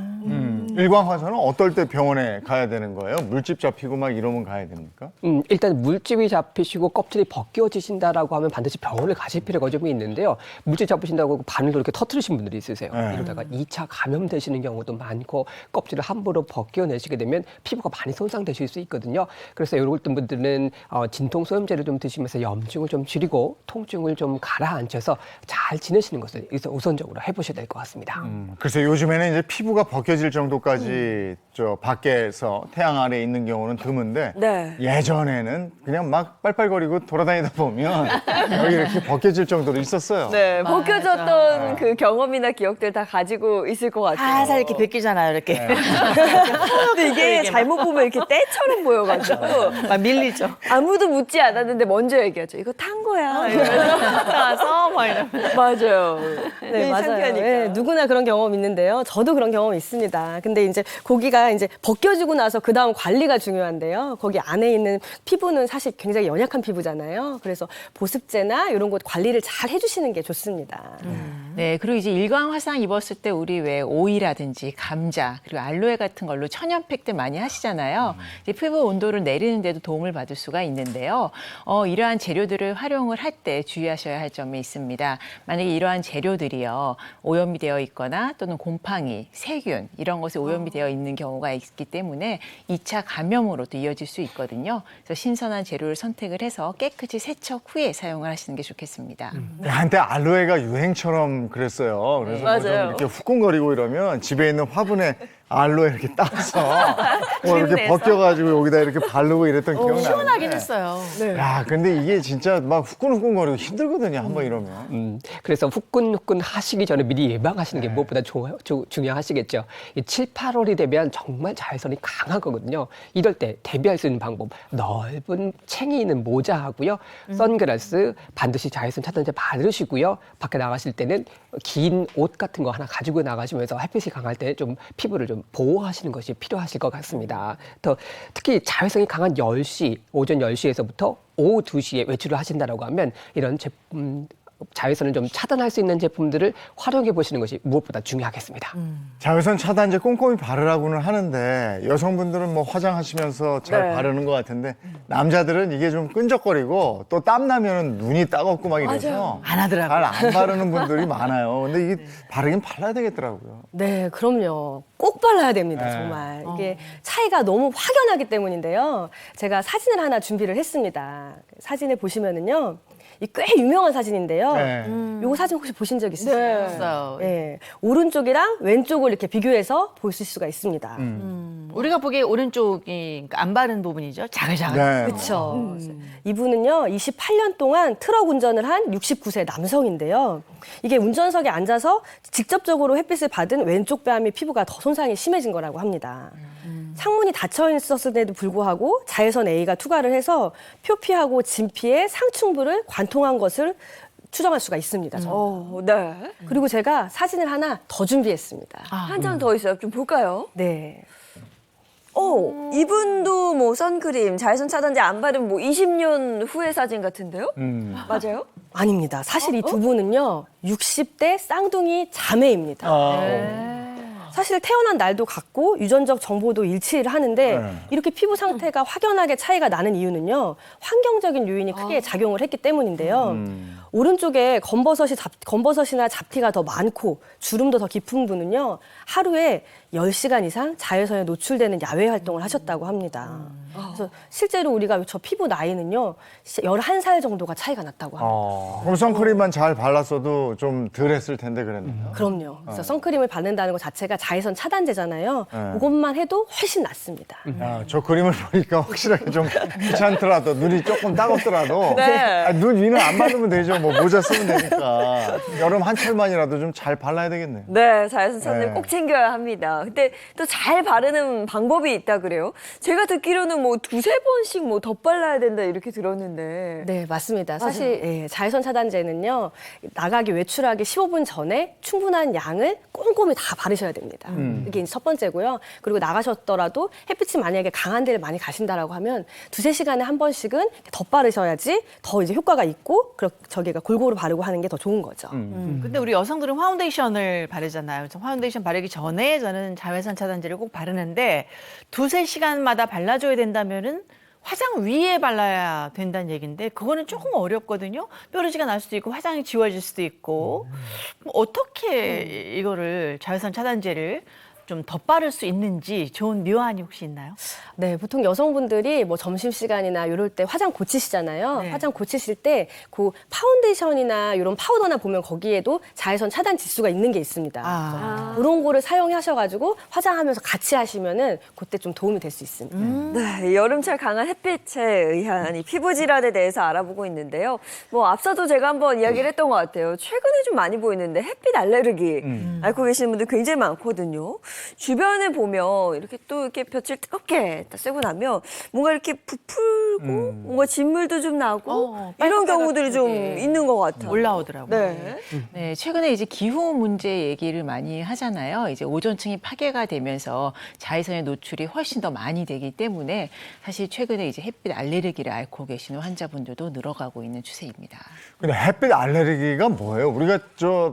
일광 화상은 어떨 때 병원에 가야 되는 거예요? 물집 잡히고 막 이러면 가야 됩니까? 일단 물집이 잡히시고 껍질이 벗겨지신다라고 하면 반드시 병원을 가실 필요가 좀 있는데요. 물집 잡히신다고 바늘로 이렇게 터트리신 분들이 있으세요. 이러다가 2차 감염되시는 경우도 많고 껍질을 함부로 벗겨내시게 되면 피부가 많이 손상되실 수 있거든요. 그래서 이런 분들은 진통소염제를 좀 드시면서 염증을 좀 줄이고 통증을 좀 가라앉혀서 잘 지내시는 것을 우선적으로 해보셔야 될 것 같습니다. 글쎄 요즘에는 이제 피부가 벗겨질 정도까지 저 밖에서 태양 아래에 있는 경우는 드문데 네. 예전에는 그냥 막 빨빨거리고 돌아다니다 보면 여기 이렇게 벗겨질 정도로 있었어요. 네, 벗겨졌던 그 경험이나 기억들 다 가지고 가지고 있을 것 같아요. 살살 이렇게 벗기잖아요, 이렇게. 근데 이게 잘못 보면 이렇게 때처럼 보여가지고 막 밀리죠. 아무도 묻지 않았는데 먼저 얘기하죠. 이거 탄 거야. 이러면서 가서 막 이러면. 맞아요. 네, 맞아요. 창피하니까. 네, 누구나 그런 경험 있는데요. 저도 그런 경험 있습니다. 근데 이제 고기가 이제 벗겨지고 나서 그 다음 관리가 중요한데요. 거기 안에 있는 피부는 사실 굉장히 연약한 피부잖아요. 그래서 보습제나 이런 것 관리를 잘 해주시는 게 좋습니다. 네, 그리고 이제 일광 화상 입었을 때 우리 왜 오이라든지 감자 그리고 알로에 같은 걸로 천연팩들 많이 하시잖아요. 이제 피부 온도를 내리는 데도 도움을 받을 수가 있는데요. 이러한 재료들을 활용을 할 때 주의하셔야 할 점이 있습니다. 만약에 이러한 재료들이요 오염이 되어 있거나 또는 곰팡이, 세균 이런 것에 오염이 되어 있는 경우가 있기 때문에 2차 감염으로 또 이어질 수 있거든요. 그래서 신선한 재료를 선택을 해서 깨끗이 세척 후에 사용을 하시는 게 좋겠습니다. 한때 알로에가 유행처럼 그랬어요. 그래서 뭐좀 맞아요. 이렇게 후끈거리고 이러면 집에 있는 화분에 알로에 이렇게 따서 뭐 이렇게 벗겨가지고 여기다 이렇게 바르고 이랬던 기억나요. 시원하긴 했어요. 야, 근데 이게 진짜 막 후끈후끈거리고 힘들거든요. 한번 이러면. 그래서 후끈후끈 하시기 전에 미리 예방하시는 게 무엇보다 중요하시겠죠. 7, 8월이 되면 정말 자외선이 강하거든요. 이럴 때 대비할 수 있는 방법, 넓은 챙이 있는 모자하고요. 선글라스, 반드시 자외선 차단제 바르시고요. 밖에 나가실 때는 긴 옷 같은 거 하나 가지고 나가시면서 햇빛이 강할 때 좀 피부를 좀 보호하시는 것이 필요하실 것 같습니다. 또 특히 자외선이 강한 10시, 오전 10시에서부터 오후 2시에 외출을 하신다라고 하면 이런 제품 자외선을 좀 차단할 수 있는 제품들을 활용해 보시는 것이 무엇보다 중요하겠습니다. 자외선 차단제 꼼꼼히 바르라고는 하는데 여성분들은 뭐 화장하시면서 잘 네. 바르는 것 같은데 남자들은 이게 좀 끈적거리고 또 땀 나면은 눈이 따갑고 막 이래서 안 하더라고요. 잘 안 바르는 분들이 많아요. 근데 이게 바르긴 발라야 되겠더라고요. 네, 그럼요. 꼭 발라야 됩니다, 네. 정말. 이게 차이가 너무 확연하기 때문인데요. 제가 사진을 하나 준비를 했습니다. 사진을 보시면은요. 이 꽤 유명한 사진인데요. 네. 요거 사진 혹시 보신 적 있으세요? 없어요. 네. 오른쪽이랑 왼쪽을 이렇게 비교해서 보실 수가 있습니다. 우리가 보기에 오른쪽이 안 바른 부분이죠. 자글자글. 네. 그렇죠. 이분은요, 28년 동안 트럭 운전을 한 69세 남성인데요. 이게 운전석에 앉아서 직접적으로 햇빛을 받은 왼쪽 뺨의 피부가 더 손상이 심해진 거라고 합니다. 창문이 닫혀 있었음에도 불구하고 자외선 A가 투과를 해서 표피하고 진피에 상충부를 관통한 것을 추정할 수가 있습니다. 저는. 네. 그리고 제가 사진을 하나 더 준비했습니다. 한 장 더 있어요. 좀 볼까요? 네. 이분도 뭐 선크림, 자외선 차단제 안 바르면 뭐 20년 후의 사진 같은데요? 맞아요? 아닙니다. 사실 이 두 분은요, 60대 쌍둥이 자매입니다. 사실 태어난 날도 같고 유전적 정보도 일치를 하는데 네. 이렇게 피부 상태가 확연하게 차이가 나는 이유는요, 환경적인 요인이 크게 작용을 했기 때문인데요. 오른쪽에 검버섯이나 잡티가 더 많고 주름도 더 깊은 분은요, 하루에 10시간 이상 자외선에 노출되는 야외 활동을 하셨다고 합니다. 그래서 실제로 우리가 저 피부 나이는요, 11살 정도가 차이가 났다고 합니다. 그럼 선크림만 잘 발랐어도 좀 덜 했을 텐데 그랬나요? 그럼요. 그래서 선크림을 바른다는 것 자체가 자외선 차단제잖아요. 네. 그것만 해도 훨씬 낫습니다. 야, 저 그림을 보니까 확실하게 좀 귀찮더라도 눈이 조금 따갑더라도 네. 눈 위는 안 바르면 되죠. 뭐 모자 쓰면 되니까 여름 한철만이라도 좀 잘 발라야 되겠네요. 네, 자외선 차단제 네. 꼭 챙겨야 합니다. 근데 또 잘 바르는 방법이 있다 그래요? 제가 듣기로는 뭐 2-3번씩 뭐 덧발라야 된다 이렇게 들었는데. 네, 맞습니다. 사실 예, 자외선 차단제는요, 나가기 외출하기 15분 전에 충분한 양을 꼼꼼히 다 바르셔야 됩니다. 이게 이제 첫 번째고요. 그리고 나가셨더라도 햇빛이 만약에 강한 데를 많이 가신다라고 하면 2-3시간에 한 번씩은 덧바르셔야지 더 이제 효과가 있고 저기가 골고루 바르고 하는 게 더 좋은 거죠. 근데 우리 여성들은 파운데이션을 바르잖아요. 그래서 파운데이션 바르기 전에 저는 자외선 차단제를 꼭 바르는데 2-3시간마다 발라줘야 된다면은 화장 위에 발라야 된다는 얘기인데 그거는 조금 어렵거든요. 뾰루지가 날 수도 있고 화장이 지워질 수도 있고 어떻게 이거를 자외선 차단제를 좀 덧바를 수 있는지 좋은 묘안이 혹시 있나요? 네, 보통 여성분들이 뭐 점심시간이나 이럴 때 화장 고치시잖아요. 네. 화장 고치실 때 그 파운데이션이나 이런 파우더나 보면 거기에도 자외선 차단 지수가 있는 게 있습니다. 그런 거를 사용하셔가지고 화장하면서 같이 하시면은 그때 좀 도움이 될 수 있습니다. 네, 여름철 강한 햇빛에 의한 이 피부 질환에 대해서 알아보고 있는데요. 뭐 앞서도 제가 한번 이야기를 했던 것 같아요. 최근에 좀 많이 보이는데 햇빛 알레르기 앓고 계시는 분들 굉장히 많거든요. 주변에 보면 이렇게 또 이렇게 볕을 뜨겁게 딱 쐬고 나면 뭔가 이렇게 부풀고 뭔가 진물도 좀 나고 이런 경우들이 좀 있는 것 같아요. 올라오더라고요. 네. 네, 최근에 이제 기후 문제 얘기를 많이 하잖아요. 이제 오존층이 파괴가 되면서 자외선의 노출이 훨씬 더 많이 되기 때문에 사실 최근에 이제 햇빛 알레르기를 앓고 계시는 환자분들도 늘어가고 있는 추세입니다. 근데 햇빛 알레르기가 뭐예요? 우리가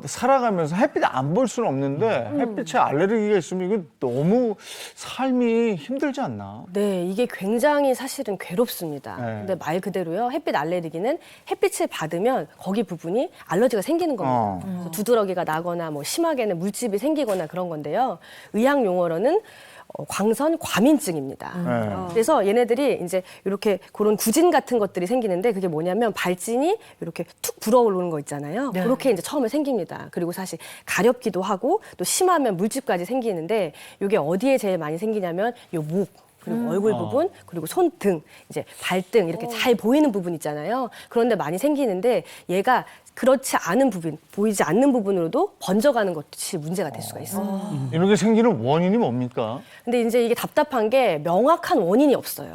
살아가면서 햇빛 안 볼 수는 없는데 햇빛에 알레르기가 있으면 이거 너무 삶이 힘들지 않나? 네, 이게 굉장히 사실은 괴롭습니다. 네. 근데 말 그대로요, 햇빛 알레르기는 햇빛을 받으면 거기 부분이 알러지가 생기는 겁니다. 그래서 두드러기가 나거나 뭐 심하게는 물집이 생기거나 그런 건데요. 의학 용어로는 광선 과민증입니다. 그래서 얘네들이 이제 이렇게 그런 구진 같은 것들이 생기는데 그게 뭐냐면 발진이 이렇게 툭 불어오르는 거 있잖아요. 네. 그렇게 이제 처음에 생깁니다. 그리고 사실 가렵기도 하고 또 심하면 물집까지 생기는데 이게 어디에 제일 많이 생기냐면 요 목, 그리고 얼굴 부분, 그리고 손등, 이제 발등 이렇게 잘 보이는 부분 있잖아요. 그런데 많이 생기는데 얘가 그렇지 않은 부분, 보이지 않는 부분으로도 번져가는 것이 문제가 될 수가 있어요. 이런 게 생기는 원인이 뭡니까? 근데 이제 이게 답답한 게 명확한 원인이 없어요.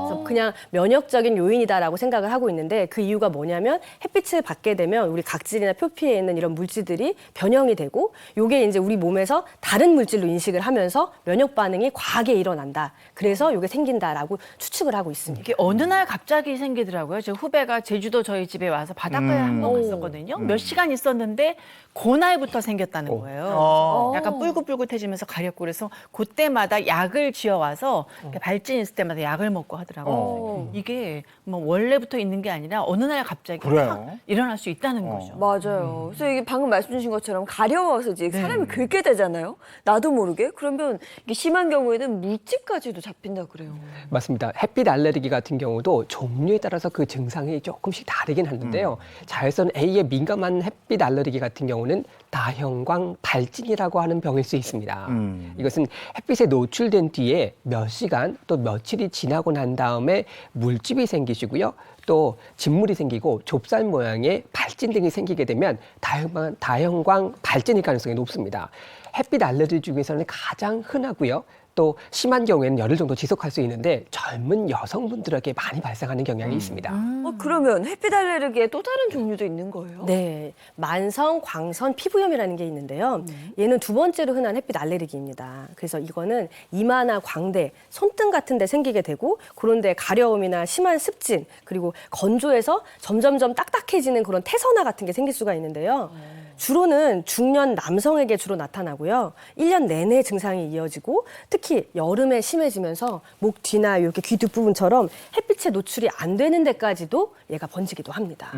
그래서 그냥 면역적인 요인이다라고 생각을 하고 있는데 그 이유가 뭐냐면 햇빛을 받게 되면 우리 각질이나 표피에 있는 이런 물질들이 변형이 되고 요게 이제 우리 몸에서 다른 물질로 인식을 하면서 면역 반응이 과하게 일어난다. 그래서 요게 생긴다라고 추측을 하고 있습니다. 이게 어느 날 갑자기 생기더라고요. 제 후배가 제주도 저희 집에 와서 바닷가에 한 번 갔었거든요. 몇 시간 있었는데 그날부터 생겼다는 거예요. 약간 뿔긋뿔긋해지면서 가렵고 그래서 그때마다 약을 지어와서 발진 있을 때마다 약을 먹고 하더라고요. 이게 뭐 원래부터 있는 게 아니라 어느 날 갑자기 그래요? 확 일어날 수 있다는 거죠. 맞아요. 그래서 이게 방금 말씀 주신 것처럼 가려워서 이제 사람이 긁게 되잖아요. 나도 모르게. 그러면 이게 심한 경우에는 물집까지도 잡힌다 그래요. 맞습니다. 햇빛 알레르기 같은 경우도 종류에 따라서 그 증상이 조금씩 다르긴 하는데요. 자외선 A에 민감한 햇빛 알레르기 같은 경우는 다형광 발진이라고 하는 병일 수 있습니다. 이것은 햇빛에 노출된 뒤에 몇 시간 또 며칠이 지나고 난 다음에 물집이 생기시고요. 또 진물이 생기고 좁쌀 모양의 발진 등이 생기게 되면 다형광 발진일 가능성이 높습니다. 햇빛 알레르기 중에서는 가장 흔하고요. 또 심한 경우에는 열흘 정도 지속할 수 있는데 젊은 여성분들에게 많이 발생하는 경향이 있습니다. 그러면 햇빛 알레르기에 또 다른 종류도 있는 거예요? 네, 만성 광선 피부염이라는 게 있는데요. 얘는 두 번째로 흔한 햇빛 알레르기입니다. 그래서 이거는 이마나 광대, 손등 같은 데 생기게 되고 그런데 가려움이나 심한 습진 그리고 건조해서 점점점 딱딱해지는 그런 태선화 같은 게 생길 수가 있는데요. 주로는 중년 남성에게 주로 나타나고요. 1년 내내 증상이 이어지고 특히 여름에 심해지면서 목 뒤나 이렇게 귀 뒷부분처럼 햇빛에 노출이 안 되는 데까지도 얘가 번지기도 합니다.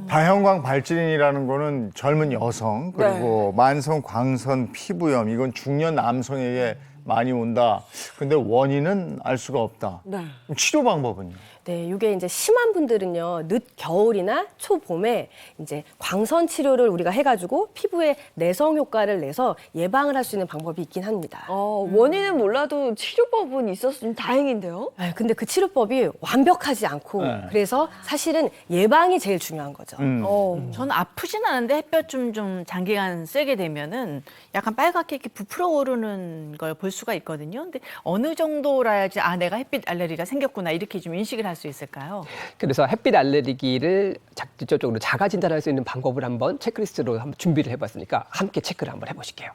다형광 발진이라는 거는 젊은 여성 그리고 만성 광선 피부염 이건 중년 남성에게 많이 온다. 근데 원인은 알 수가 없다. 네. 그럼 치료 방법은요? 네, 이게 이제 심한 분들은요, 늦 겨울이나 초봄에 이제 광선 치료를 우리가 해가지고 피부에 내성 효과를 내서 예방을 할 수 있는 방법이 있긴 합니다. 원인은 몰라도 치료법은 있었으면 다행인데요. 근데 그 치료법이 완벽하지 않고 그래서 사실은 예방이 제일 중요한 거죠. 저는 아프진 않은데 햇볕 좀 장기간 쐬게 되면은 약간 빨갛게 이렇게 부풀어 오르는 걸 볼 수가 있거든요. 근데 어느 정도라야지 내가 햇빛 알레르기가 생겼구나 이렇게 좀 인식을 할 수 있을까요? 그래서 햇빛 알레르기를 직접적으로 자가 진단할 수 있는 방법을 한번 체크리스트로 한번 준비를 해봤으니까 함께 체크를 한번 해보실게요.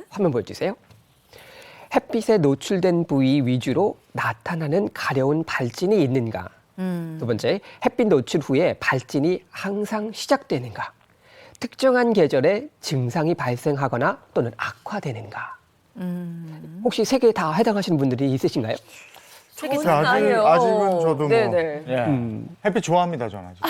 화면 보여주세요. 햇빛에 노출된 부위 위주로 나타나는 가려운 발진이 있는가? 두 번째, 햇빛 노출 후에 발진이 항상 시작되는가? 특정한 계절에 증상이 발생하거나 또는 악화되는가? 혹시 세 개 다 해당하시는 분들이 있으신가요? 좋은 아직, 생각이에요. 아직은 저도 뭐 네네. 예. 햇빛 좋아합니다, 저는 아직.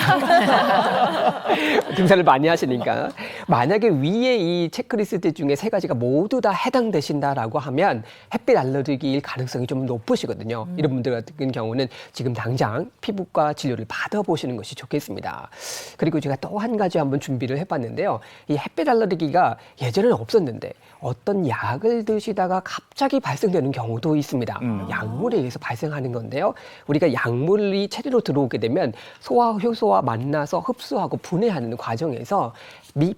등산을 많이 하시니까 만약에 위에 이 체크리스트 중에 세 가지가 모두 다 해당되신다라고 하면 햇빛 알레르기일 가능성이 좀 높으시거든요. 이런 분들 같은 경우는 지금 당장 피부과 진료를 받아보시는 것이 좋겠습니다. 그리고 제가 또 한 가지 한번 준비를 해봤는데요. 이 햇빛 알레르기가 예전에는 없었는데 어떤 약을 드시다가 갑자기 발생되는 경우도 있습니다. 약물에 의해서 발생하는 건데요. 우리가 약물이 체내로 들어오게 되면 소화 효소와 만나서 흡수하고 분해하는 과정에서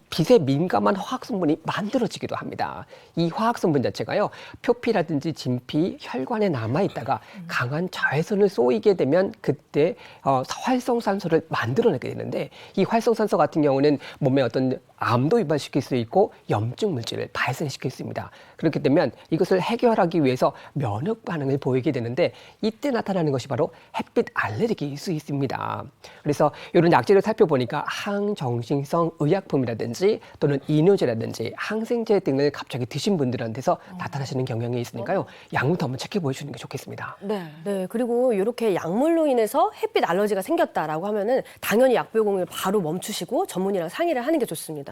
빛에 민감한 화학 성분이 만들어지기도 합니다. 이 화학 성분 자체가요, 표피라든지 진피, 혈관에 남아 있다가 강한 자외선을 쏘이게 되면 그때 활성산소를 만들어내게 되는데, 이 활성산소 같은 경우는 몸에 어떤 암도 유발시킬 수 있고 염증 물질을 발생시킬 수 있습니다. 그렇게 되면 이것을 해결하기 위해서 면역 반응을 보이게 되는데, 이때 나타나는 것이 바로 햇빛 알레르기일 수 있습니다. 그래서 이런 약재를 살펴보니까 항정신성 의약품이라든지 또는 이뇨제라든지 항생제 등을 갑자기 드신 분들한테서 나타나시는 경향이 있으니까요. 약물도 한번 체크해 보시는 게 좋겠습니다. 네, 그리고 이렇게 약물로 인해서 햇빛 알러지가 생겼다라고 하면은 당연히 약불공을 바로 멈추시고 전문의랑 상의를 하는 게 좋습니다.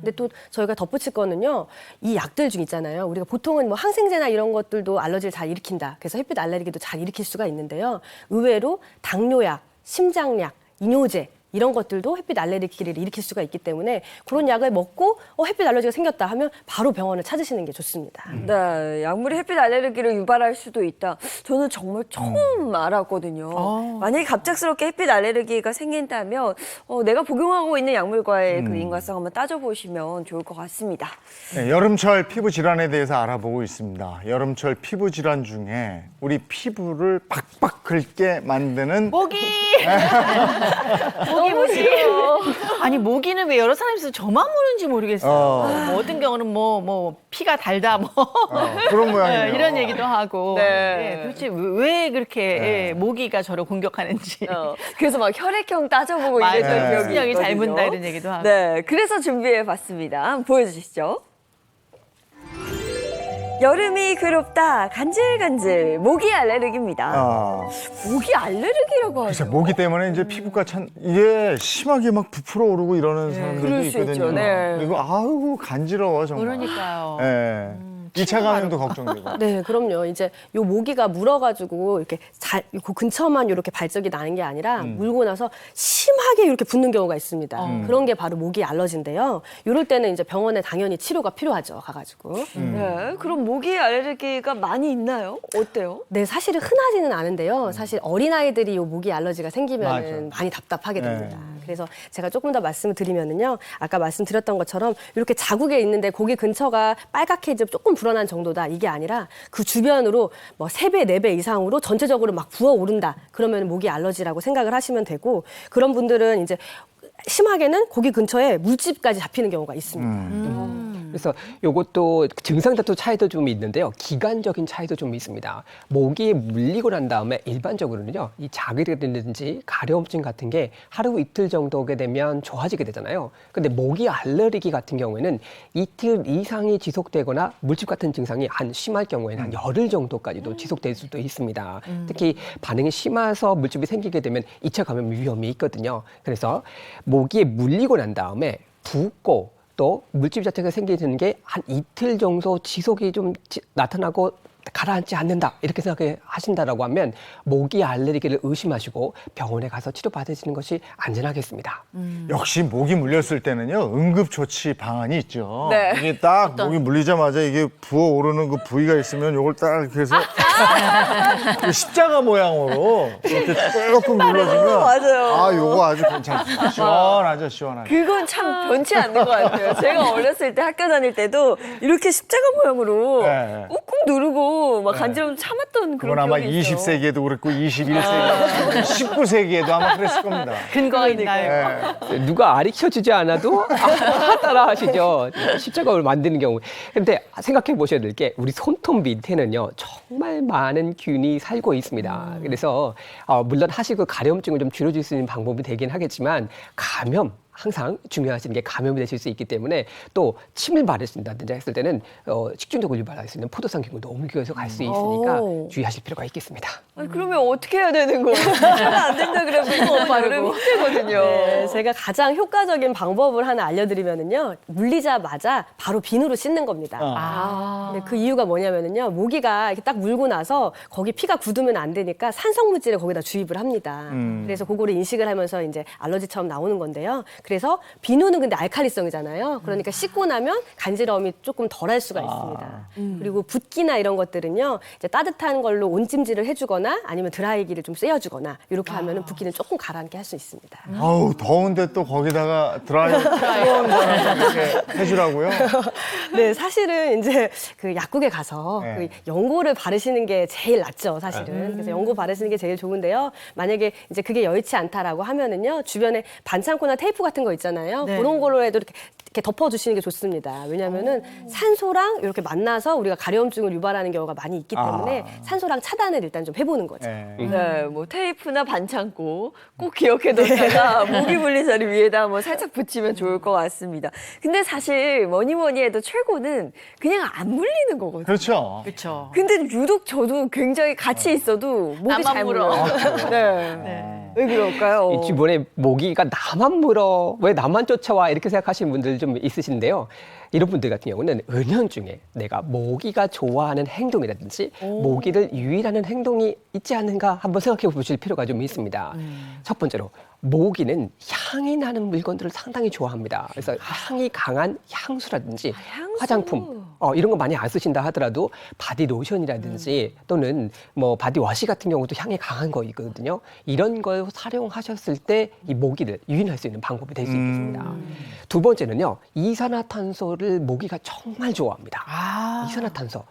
근데 또 저희가 덧붙일 거는요, 이 약들 중 있잖아요. 우리가 보통은 뭐 항생제나 이런 것들도 알러지를 잘 일으킨다. 그래서 햇빛 알레르기도 잘 일으킬 수가 있는데요. 의외로 당뇨약, 심장약, 이뇨제 이런 것들도 햇빛 알레르기를 일으킬 수가 있기 때문에 그런 약을 먹고 햇빛 알러지가 생겼다 하면 바로 병원을 찾으시는 게 좋습니다. 네, 약물이 햇빛 알레르기를 유발할 수도 있다. 저는 정말 처음 알았거든요. 만약에 갑작스럽게 햇빛 알레르기가 생긴다면 내가 복용하고 있는 약물과의 그 인과성 한번 따져보시면 좋을 것 같습니다. 네, 여름철 피부 질환에 대해서 알아보고 있습니다. 여름철 피부 질환 중에 우리 피부를 팍팍 긁게 만드는 모기! 모기. 아니, 모기는 왜 여러 사람이 있어서 저만 모르는지 모르겠어요. 뭐 어떤 경우는 뭐 피가 달다 그런 모양이네요. 이런 얘기도 하고. 네. 도대체 왜 그렇게 모기가 저를 공격하는지. 그래서 막 혈액형 따져보고 맞아요. 이랬던 기억이 신경이 잘 있거든요. 문다 이런 얘기도 하고. 네, 그래서 준비해봤습니다. 한번 보여주시죠. 여름이 괴롭다, 간질간질, 모기 알레르기입니다. 모기 알레르기라고 하죠. 그래서 모기 때문에 이제 피부가 참 이게 심하게 막 부풀어 오르고 이러는 사람들도 그럴 수 있거든요. 있죠. 네. 그리고 아우 간지러워 정말. 그러니까요. 예. 2차 감염도 걱정되고. 네, 그럼요. 이제 요 모기가 물어가지고 이렇게 그 근처만 이렇게 발적이 나는 게 아니라 물고 나서 심하게 이렇게 붓는 경우가 있습니다. 그런 게 바로 모기 알러지인데요. 이럴 때는 이제 병원에 당연히 치료가 필요하죠. 가가지고. 네, 그럼 모기 알레르기가 많이 있나요? 어때요? 네, 사실은 흔하지는 않은데요. 사실 어린아이들이 요 모기 알러지가 생기면 많이 답답하게 됩니다. 그래서 제가 조금 더 말씀을 드리면은요. 아까 말씀드렸던 것처럼 이렇게 자국에 있는데 거기 근처가 빨갛게 이제 조금 불어난 정도다. 이게 아니라 그 주변으로 뭐 3배, 4배 이상으로 전체적으로 막 부어오른다. 그러면 모기 알러지라고 생각을 하시면 되고, 그런 분들은 이제 심하게는 거기 근처에 물집까지 잡히는 경우가 있습니다. 그래서 이것도 증상도 차이도 좀 있는데요. 기간적인 차이도 좀 있습니다. 모기에 물리고 난 다음에 일반적으로는요, 이 자극이라든지 가려움증 같은 게 하루 이틀 정도 오게 되면 좋아지게 되잖아요. 근데 모기 알레르기 같은 경우에는 이틀 이상이 지속되거나 물집 같은 증상이 한 심할 경우에는 한 열흘 정도까지도 지속될 수도 있습니다. 특히 반응이 심해서 물집이 생기게 되면 2차 감염 위험이 있거든요. 그래서 모기에 물리고 난 다음에 붓고 또 물집 자체가 생기는 게 한 이틀 정도 지속이 좀 나타나고 가라앉지 않는다 이렇게 생각하신다라고 하면 모기 알레르기를 의심하시고 병원에 가서 치료받으시는 것이 안전하겠습니다. 역시 모기 물렸을 때는요, 응급조치 방안이 있죠. 네. 이게 딱 모기 물리자마자 이게 부어오르는 그 부위가 있으면 요걸 딱 이렇게 해서 그 십자가 모양으로 이렇게 조금 눌러주면 맞아요. 요거 아주 괜찮습니다. 시원하죠, 시원하죠. 그건 참 변치 않는 것 같아요. 제가 어렸을 때 학교 다닐 때도 이렇게 십자가 모양으로 네. 꾹꾹 누르고 막 간지럼 참았던 그런 그건 아마 기억이 있어요. 20세기에도 그랬고 21세기에도 19세기에도 아마 그랬을 겁니다. 근거가 있나요? 누가 가르쳐주지 않아도 따라 하시죠. 십자가를 만드는 경우. 근데 생각해 보셔야 될 게 우리 손톱 밑에는요, 정말 많은 균이 살고 있습니다. 그래서 물론 하시고 가려움증을 좀 줄여줄 수 있는 방법이 되긴 하겠지만 감염 항상 중요하신 게 감염이 되실 수 있기 때문에 또 침을 바르신다든지 했을 때는 식중독을 유발할 수 있는 포도당 경우도 옮겨서 갈 수 있으니까 주의하실 필요가 있겠습니다. 아니, 그러면 어떻게 해야 되는 거예요? 하면 안 된다 그러면 바르면 힘들거든요. 네, 제가 가장 효과적인 방법을 하나 알려드리면은요, 물리자마자 바로 비누로 씻는 겁니다. 근데 그 이유가 뭐냐면은요, 모기가 이렇게 딱 물고 나서 거기 피가 굳으면 안 되니까 산성물질을 거기다 주입을 합니다. 그래서 그거를 인식을 하면서 이제 알러지처럼 나오는 건데요. 그래서 비누는 근데 알칼리성이잖아요. 그러니까 씻고 나면 간지러움이 조금 덜할 수가 있습니다. 그리고 붓기나 이런 것들은요, 이제 따뜻한 걸로 온찜질을 해주거나 아니면 드라이기를 좀 쐬어주거나 이렇게 하면은 붓기는 조금 가라앉게 할 수 있습니다. 아우 더운데 또 거기다가 뜨거운 거랑 이렇게 해주라고요? 네, 사실은 이제 그 약국에 가서 네. 그 연고를 바르시는 게 제일 낫죠, 사실은. 그래서 연고 바르시는 게 제일 좋은데요. 만약에 이제 그게 여의치 않다라고 하면은요, 주변에 반창고나 테이프 같은 거 있잖아요. 네. 그런 걸로 해도 이렇게 덮어주시는 게 좋습니다. 왜냐면은 산소랑 이렇게 만나서 우리가 가려움증을 유발하는 경우가 많이 있기 때문에 산소랑 차단을 일단 좀 해보는 거죠. 네, 뭐 테이프나 반창고 꼭 기억해뒀다가 모기 물리자리 위에다 한번 살짝 붙이면 좋을 것 같습니다. 근데 사실 뭐니 해도 최고는 그냥 안 물리는 거거든요. 그렇죠. 그렇죠. 근데 유독 저도 굉장히 같이 있어도 목이 잘 물어요. 네. 왜 그럴까요? 이 주변에 모기가 나만 물어, 왜 나만 쫓아와 이렇게 생각하시는 분들 좀 있으신데요. 이런 분들 같은 경우는 은연중에 내가 모기가 좋아하는 행동이라든지 모기를 유인하는 행동이 있지 않은가 한번 생각해 보실 필요가 좀 있습니다. 첫 번째로 모기는 향이 나는 물건들을 상당히 좋아합니다. 그래서 향이 강한 향수라든지 화장품 이런 거 많이 안 쓰신다 하더라도 바디 로션이라든지 또는 뭐 바디워시 같은 경우도 향이 강한 거 있거든요. 이런 걸 활용하셨을 때 이 모기를 유인할 수 있는 방법이 될 수 있습니다. 두 번째는요, 이산화탄소를 모기가 정말 좋아합니다. 이산화탄소.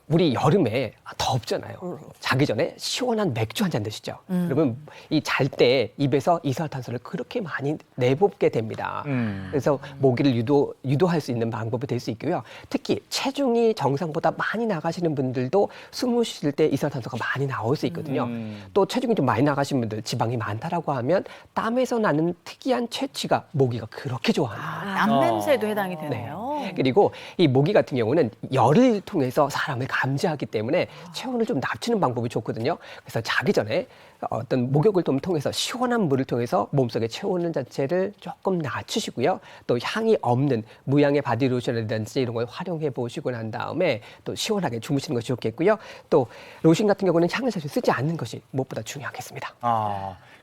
우리 여름에 덥잖아요. 자기 전에 시원한 맥주 한 잔 드시죠. 그러면 이 잘 때 입에서 이산화탄소를 그렇게 많이 내뿜게 됩니다. 그래서 모기를 유도할 수 있는 방법이 될 수 있고요. 특히 체중이 정상보다 많이 나가시는 분들도 숨을 쉴 때 이산화탄소가 많이 나올 수 있거든요. 또 체중이 좀 많이 나가신 분들, 지방이 많다라고 하면 땀에서 나는 특이한 채취가 모기가 그렇게 좋아합니다. 땀 냄새도 해당이 되네요. 그리고 이 모기 같은 경우는 열을 통해서 사람을 감지하기 때문에 체온을 좀 낮추는 방법이 좋거든요. 그래서 자기 전에 어떤 목욕을 좀 통해서 시원한 물을 통해서 몸속의 체온 자체를 조금 낮추시고요. 또 향이 없는 무향의 바디로션이라든지 이런 걸 활용해 보시고 난 다음에 또 시원하게 주무시는 것이 좋겠고요. 또 로션 같은 경우는 향을 사실 쓰지 않는 것이 무엇보다 중요하겠습니다.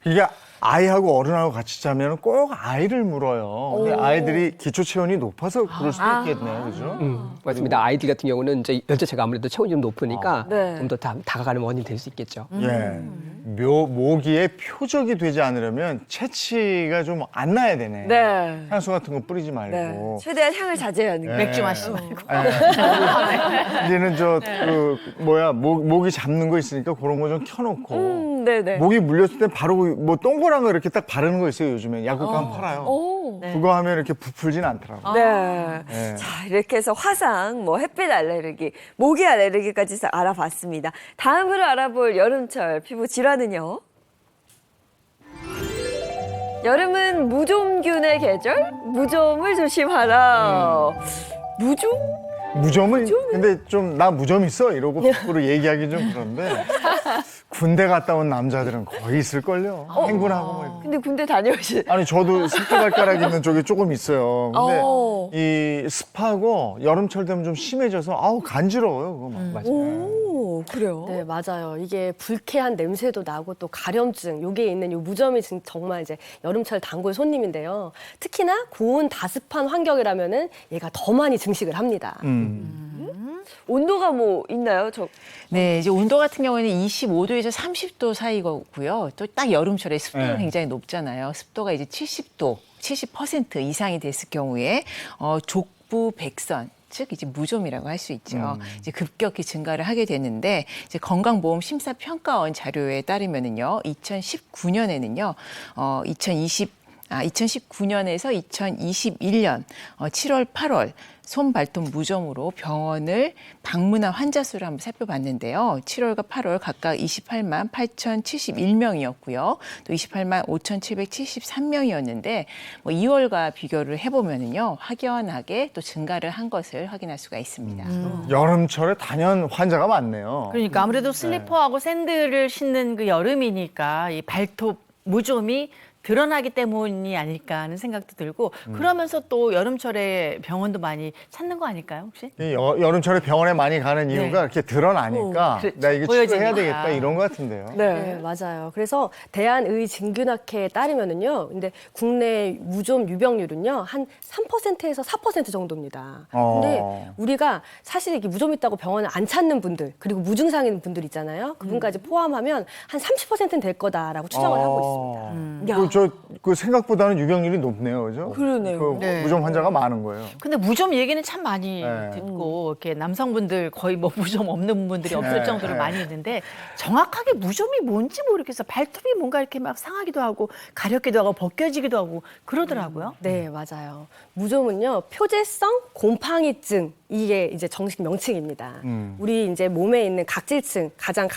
이게 아이하고 어른하고 같이 자면 꼭 아이를 물어요. 근데 아이들이 기초 체온이 높아서 그럴 수도 있겠네요, 그죠? 맞습니다. 아이들 같은 경우는 이제 연자체가 아무래도 체온이 좀 높으니까 네. 좀 더 다가가는 원인이 될 수 있겠죠. 예. 모기의 표적이 되지 않으려면 채취가 좀 안 나야 되네. 네. 향수 같은 거 뿌리지 네. 말고. 최대한 향을 자제하는 게. 맥주 마시지 말고. 이제는 모기 잡는 거 있으니까 그런 거 좀 켜놓고. 네네. 모기 물렸을 때 바로 뭐 동그란 거 이렇게 딱 바르는 거 있어요, 요즘에. 약국 가면 팔아요. 오. 그거 하면 이렇게 부풀진 않더라고요. 네. 네. 자, 이렇게 해서 화상, 햇빛 알레르기, 모기 알레르기까지 알아봤습니다. 다음으로 알아볼 여름철 피부 질환은요? 여름은 무좀균의 계절? 무좀을 조심하라. 무좀? 무좀은 근데 좀 나 무좀 있어 이러고 거꾸로 얘기하기 좀 그런데 군대 갔다 온 남자들은 거의 있을걸요. 행군하고 뭐. 근데 군대 다녀오신. 아니 저도 새끼발가락 있는 쪽에 조금 있어요. 근데 이 습하고 여름철 되면 좀 심해져서 아우 간지러워요 그거 막. 오, 그래요? 네, 맞아요. 이게 불쾌한 냄새도 나고 또 가려움증, 여기에 있는 이 무좀이 정말 이제 여름철 단골 손님인데요. 특히나 고온 다습한 환경이라면은 얘가 더 많이 증식을 합니다. 온도가 뭐 있나요? 네, 이제 온도 같은 경우에는 25도에서 30도 사이고요. 또 딱 여름철에 습도가 굉장히 높잖아요. 습도가 이제 70도, 70% 이상이 됐을 경우에 족부 백선, 즉 이제 무좀이라고 할 수 있죠. 이제 급격히 증가를 하게 되는데 이제 건강보험 심사평가원 자료에 따르면은요, 2019년에는요, 2019년에서 2021년 7월, 8월 손, 발톱 무좀으로 병원을 방문한 환자 수를 한번 살펴봤는데요. 7월과 8월 각각 28만 8,071명이었고요. 또 28만 5,773명이었는데 2월과 비교를 해보면요. 확연하게 또 증가를 한 것을 확인할 수가 있습니다. 여름철에 단연 환자가 많네요. 그러니까 아무래도 슬리퍼하고 샌들을 신는 그 여름이니까 이 발톱 무좀이 드러나기 때문이 아닐까 하는 생각도 들고 그러면서 또 여름철에 병원도 많이 찾는 거 아닐까요 혹시? 이 여름철에 병원에 많이 가는 이유가 이렇게 드러나니까 그렇죠. 나 이게 보여지니까. 치료해야 되겠다 이런 것 같은데요. 네, 맞아요. 그래서 대한의진균학회에 따르면은요, 근데 국내 무좀 유병률은요 한 3%에서 4% 정도입니다. 근데 우리가 사실 이게 무좀 있다고 병원을 안 찾는 분들 그리고 무증상인 분들 있잖아요. 그분까지 포함하면 한 30%는 될 거다라고 추정을 하고 있습니다. 그 생각보다는 유병률이 높네요, 그죠? 그러네요. 네. 무좀 환자가 많은 거예요. 근데 무좀 얘기는 참 많이 네. 듣고 이렇게 남성분들 거의 뭐 무좀 없는 분들이 없을 네. 정도로 많이 있는데 정확하게 무좀이 뭔지 모르겠어요. 발톱이 뭔가 이렇게 막 상하기도 하고 가렵기도 하고 벗겨지기도 하고 그러더라고요. 네, 맞아요. 무좀은요, 표재성 곰팡이증, 이게 이제 정식 명칭입니다. 우리 이제 몸에 있는 각질층, 가장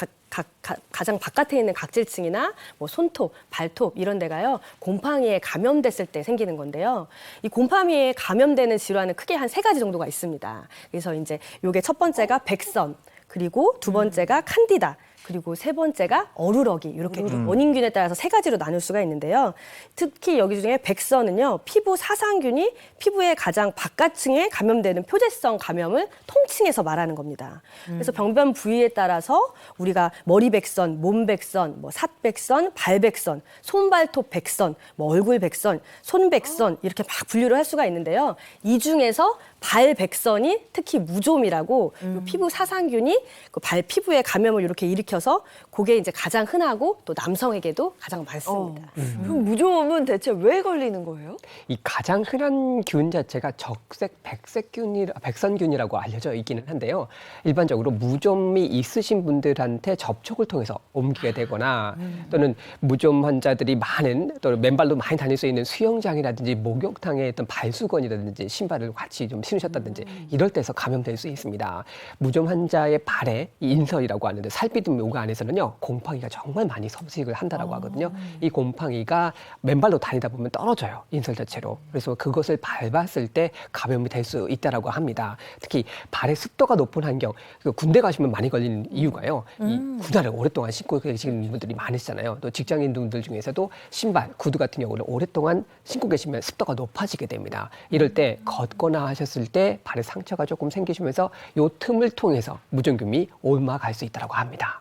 바깥에 있는 각질층이나 뭐 손톱, 발톱 이런 데가요, 곰팡이에 감염됐을 때 생기는 건데요. 이 곰팡이에 감염되는 질환은 크게 한 3가지 정도가 있습니다. 그래서 이제 요게 첫 번째가 백선, 그리고 두 번째가 칸디다, 그리고 세 번째가 어루러기, 이렇게 원인균에 따라서 3가지로 나눌 수가 있는데요. 특히 여기 중에 백선은요, 피부 사상균이 피부의 가장 바깥층에 감염되는 표재성 감염을 통칭해서 말하는 겁니다. 그래서 병변 부위에 따라서 우리가 머리 백선, 몸 백선, 뭐 삿백선, 발 백선, 손발톱 백선, 뭐 얼굴 백선, 손 백선 이렇게 막 분류를 할 수가 있는데요. 이 중에서 발 백선이 특히 무좀이라고 요 피부 사상균이 그 발 피부에 감염을 이렇게 일으켜서 그게 이제 가장 흔하고 또 남성에게도 가장 많습니다. 그럼 무좀은 대체 왜 걸리는 거예요? 이 가장 흔한 균 자체가 적색 백선균이라고 알려져 있기는 한데요. 일반적으로 무좀이 있으신 분들한테 접촉을 통해서 옮기게 되거나 또는 무좀 환자들이 많은 또 맨발로 많이 다닐 수 있는 수영장이라든지 목욕탕에 있던 발수건이라든지 신발을 같이 좀 신으셨다든지 이럴 때서 감염될 수 있습니다. 무좀 환자의 발에 이 인설이라고 하는데 살피듬 묘가 안에서는요, 곰팡이가 정말 많이 서식을 한다라고 하거든요. 이 곰팡이가 맨발로 다니다 보면 떨어져요, 인설 자체로. 그래서 그것을 밟았을 때 감염이 될 수 있다라고 합니다. 특히 발의 습도가 높은 환경, 군대 가시면 많이 걸리는 이유가요. 이 군화를 오랫동안 신고 계시는 분들이 많으시잖아요. 또 직장인분들 중에서도 신발, 구두 같은 경우는 오랫동안 신고 계시면 습도가 높아지게 됩니다. 이럴 때 걷거나 하셨을 때 발에 상처가 조금 생기시면서 요 틈을 통해서 무좀균이 옮아갈 수 있다고 합니다.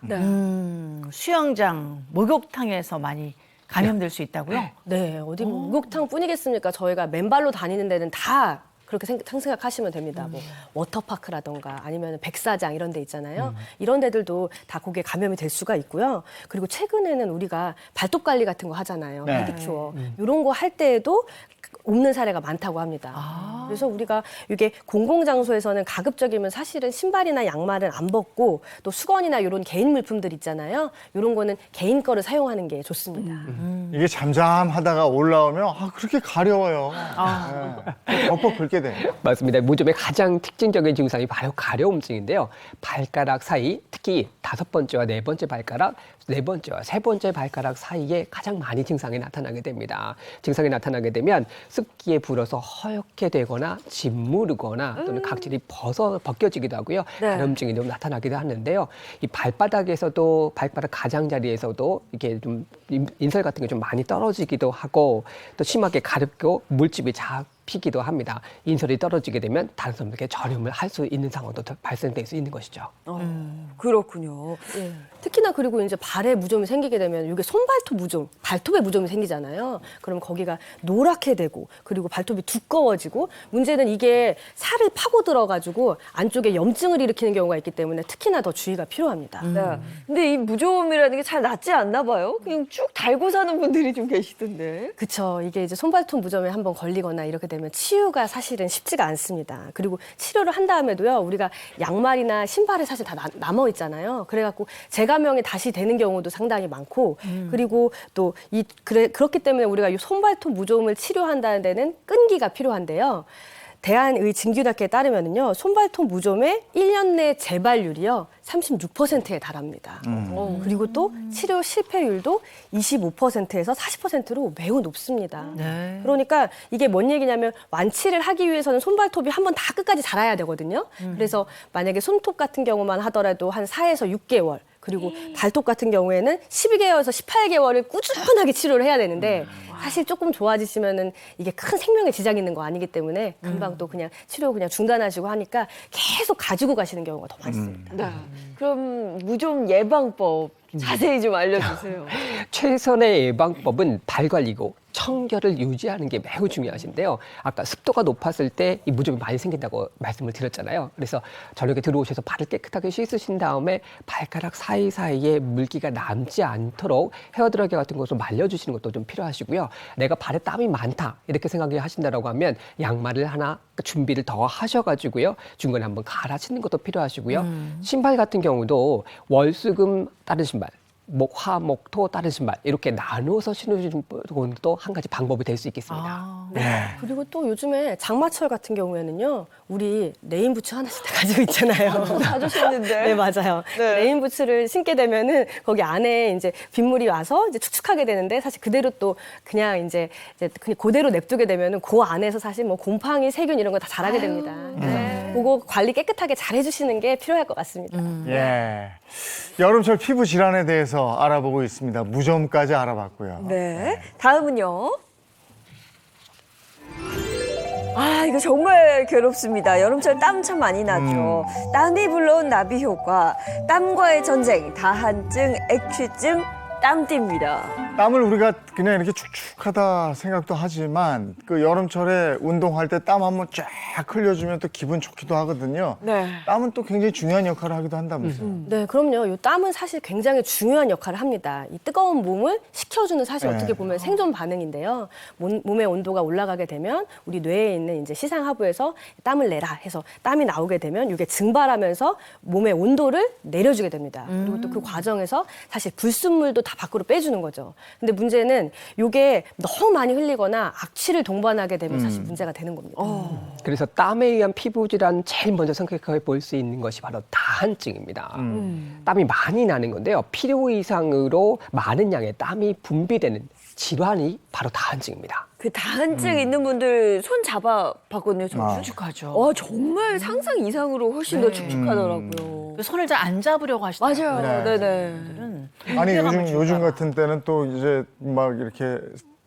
수영장, 목욕탕에서 많이 감염될 수 있다고요? 네, 어디 뭐 목욕탕 뿐이겠습니까? 저희가 맨발로 다니는 데는 다 그렇게 생각하시면 됩니다. 뭐 워터파크라던가 아니면 백사장 이런 데 있잖아요. 이런 데들도 다 거기에 감염이 될 수가 있고요. 그리고 최근에는 우리가 발톱 관리 같은 거 하잖아요. 네. 페디큐어. 이런 거 할 때에도 옮는 사례가 많다고 합니다. 그래서 우리가 이게 공공장소에서는 가급적이면 사실은 신발이나 양말은 안 벗고 또 수건이나 이런 개인 물품들 있잖아요. 이런 거는 개인 거를 사용하는 게 좋습니다. 이게 잠잠하다가 올라오면 그렇게 가려워요. 네. 벅벅 긁게 돼. 맞습니다. 무좀의 가장 특징적인 증상이 바로 가려움증인데요. 발가락 사이, 특히 5번째와 4번째 발가락, 4번째와 3번째 발가락 사이에 가장 많이 증상이 나타나게 됩니다. 증상이 나타나게 되면 습기에 불어서 허옇게 되거나 짓무르거나 또는 각질이 벗겨지기도 하고요. 가려움증이 좀 나타나기도 하는데요. 이 발바닥에서도 발바닥 가장자리에서도 이렇게 좀 인설 같은 게 좀 많이 떨어지기도 하고 또 심하게 가렵고 물집이 피기도 합니다. 인설이 떨어지게 되면 다른 사람들에게 저림을 할 수 있는 상황도 발생될 수 있는 것이죠. 그렇군요. 예. 특히나 그리고 이제 발에 무좀이 생기게 되면 이게 손발톱 무좀, 발톱에 무좀이 생기잖아요. 그럼 거기가 노랗게 되고 그리고 발톱이 두꺼워지고 문제는 이게 살을 파고 들어가지고 안쪽에 염증을 일으키는 경우가 있기 때문에 특히나 더 주의가 필요합니다. 네. 근데 이 무좀이라는 게 잘 낫지 않나 봐요. 그냥 쭉 달고 사는 분들이 좀 계시던데. 그쵸. 이게 이제 손발톱 무좀에 한번 걸리거나 이렇게 되면 치유가 사실은 쉽지가 않습니다. 그리고 치료를 한 다음에도요, 우리가 양말이나 신발에 사실 다 남아 있잖아요. 그래갖고 재감염이 다시 되는 경우도 상당히 많고, 그리고 또 그렇기 때문에 우리가 이 손발톱 무좀을 치료한다는 데는 끈기가 필요한데요. 대한의진규학회에 따르면요, 손발톱 무좀의 1년 내 재발률이요 36%에 달합니다. 그리고 또 치료 실패율도 25%에서 40%로 매우 높습니다. 네. 그러니까 이게 뭔 얘기냐면 완치를 하기 위해서는 손발톱이 한번 다 끝까지 자라야 되거든요. 그래서 만약에 손톱 같은 경우만 하더라도 한 4에서 6개월. 그리고 발톱 같은 경우에는 12개월에서 18개월을 꾸준하게 치료를 해야 되는데 사실 조금 좋아지시면은 이게 큰 생명에 지장이 있는 거 아니기 때문에 금방 또 그냥 치료 그냥 중단하시고 하니까 계속 가지고 가시는 경우가 더 많습니다. 네. 그럼 무좀 예방법 자세히 좀 알려주세요. 최선의 예방법은 발 관리고 청결을 유지하는 게 매우 중요하신데요. 아까 습도가 높았을 때 이 무좀이 많이 생긴다고 말씀을 드렸잖아요. 그래서 저녁에 들어오셔서 발을 깨끗하게 씻으신 다음에 발가락 사이사이에 물기가 남지 않도록 헤어드라이기 같은 것을 말려주시는 것도 좀 필요하시고요. 내가 발에 땀이 많다 이렇게 생각하신다라고 하면 양말을 하나 준비를 더 하셔가지고요. 중간에 한번 갈아 신는 것도 필요하시고요. 신발 같은 경우도 월수금 다른 신발, 목, 화, 목, 토 다른 신발 이렇게 나누어서 신으시는 것도 한 가지 방법이 될 수 있겠습니다. 네. 그리고 또 요즘에 장마철 같은 경우에는요, 우리 레인부츠 하나씩 다 가지고 있잖아요. 자주 신는데. 네, 맞아요. 네. 레인부츠를 신게 되면은 거기 안에 이제 빗물이 와서 이제 축축하게 되는데 사실 그대로 또 그냥 이제 그냥 그대로 냅두게 되면은 그 안에서 사실 뭐 곰팡이, 세균 이런 거 다 자라게 됩니다. 네. 그거 관리 깨끗하게 잘 해주시는 게 필요할 것 같습니다. 예. 여름철 피부 질환에 대해서 알아보고 있습니다. 무좀까지 알아봤고요. 네. 다음은요. 아, 이거 정말 괴롭습니다. 여름철 땀 참 많이 나죠. 땀이 불러온 나비 효과, 땀과의 전쟁, 다한증, 액취증, 땀띠입니다. 땀을 우리가 그냥 이렇게 축축하다 생각도 하지만 그 여름철에 운동할 때 땀 한번 쫙 흘려주면 또 기분 좋기도 하거든요. 네. 땀은 또 굉장히 중요한 역할을 하기도 한다면서요. 네, 그럼요. 이 땀은 사실 굉장히 중요한 역할을 합니다. 이 뜨거운 몸을 식혀주는 사실 네. 어떻게 보면 생존 반응인데요. 몸의 온도가 올라가게 되면 우리 뇌에 있는 이제 시상하부에서 땀을 내라 해서 땀이 나오게 되면 이게 증발하면서 몸의 온도를 내려주게 됩니다. 그리고 또 그 과정에서 사실 불순물도 다 밖으로 빼주는 거죠. 근데 문제는 이게 너무 많이 흘리거나 악취를 동반하게 되면 사실 문제가 되는 겁니다. 그래서 땀에 의한 피부 질환 제일 먼저 생각해 볼 수 있는 것이 바로 다한증입니다. 땀이 많이 나는 건데요. 필요 이상으로 많은 양의 땀이 분비되는 질환이 바로 다한증입니다. 그 다한증 있는 분들 손 잡아 봤거든요. 저 축축하죠. 정말 상상 이상으로 훨씬 더 축축하더라고요. 그 손을 잘 안 잡으려고 하시더라고요. 맞아요. 네. 네네. 아니 힘들어하면 요즘 죽잖아. 같은 때는 또 이제 막 이렇게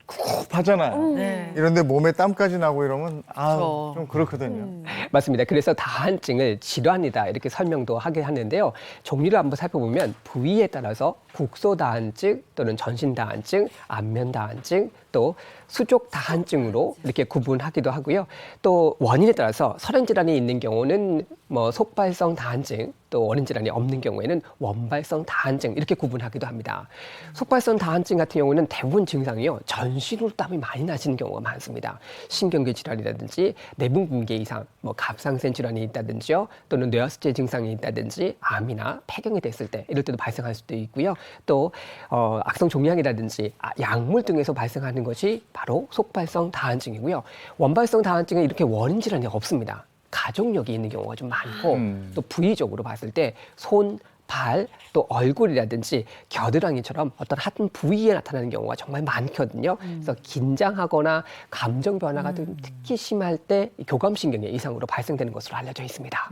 꿉하잖아요. 네. 이런데 몸에 땀까지 나고 이러면 그렇죠. 좀 그렇거든요. 맞습니다. 그래서 다한증을 질환이다 이렇게 설명도 하게 하는데요. 종류를 한번 살펴보면 부위에 따라서 국소다한증 또는 전신다한증, 안면다한증, 또 수족다한증으로 이렇게 구분하기도 하고요. 또 원인에 따라서 설행질환이 있는 경우는 뭐 속발성 다한증, 또 원인질환이 없는 경우에는 원발성 다한증 이렇게 구분하기도 합니다. 속발성 다한증 같은 경우는 대부분 증상이요. 전신으로 땀이 많이 나시는 경우가 많습니다. 신경계 질환이라든지 내분비계 이상, 뭐 갑상선 질환이 있다든지요. 또는 뇌하수체 증상이 있다든지 암이나 폐경이 됐을 때 이럴 때도 발생할 수도 있고요. 또 악성 종양이라든지 약물 등에서 발생하는 것이 바로 속발성 다한증이고요. 원발성 다한증은 이렇게 원인 질환이 없습니다. 가족력이 있는 경우가 좀 많고 또 부위적으로 봤을 때 손, 발, 또 얼굴이라든지 겨드랑이처럼 어떤 한 부위에 나타나는 경우가 정말 많거든요. 그래서 긴장하거나 감정 변화가 좀 특히 심할 때 교감신경의 이상으로 발생되는 것으로 알려져 있습니다.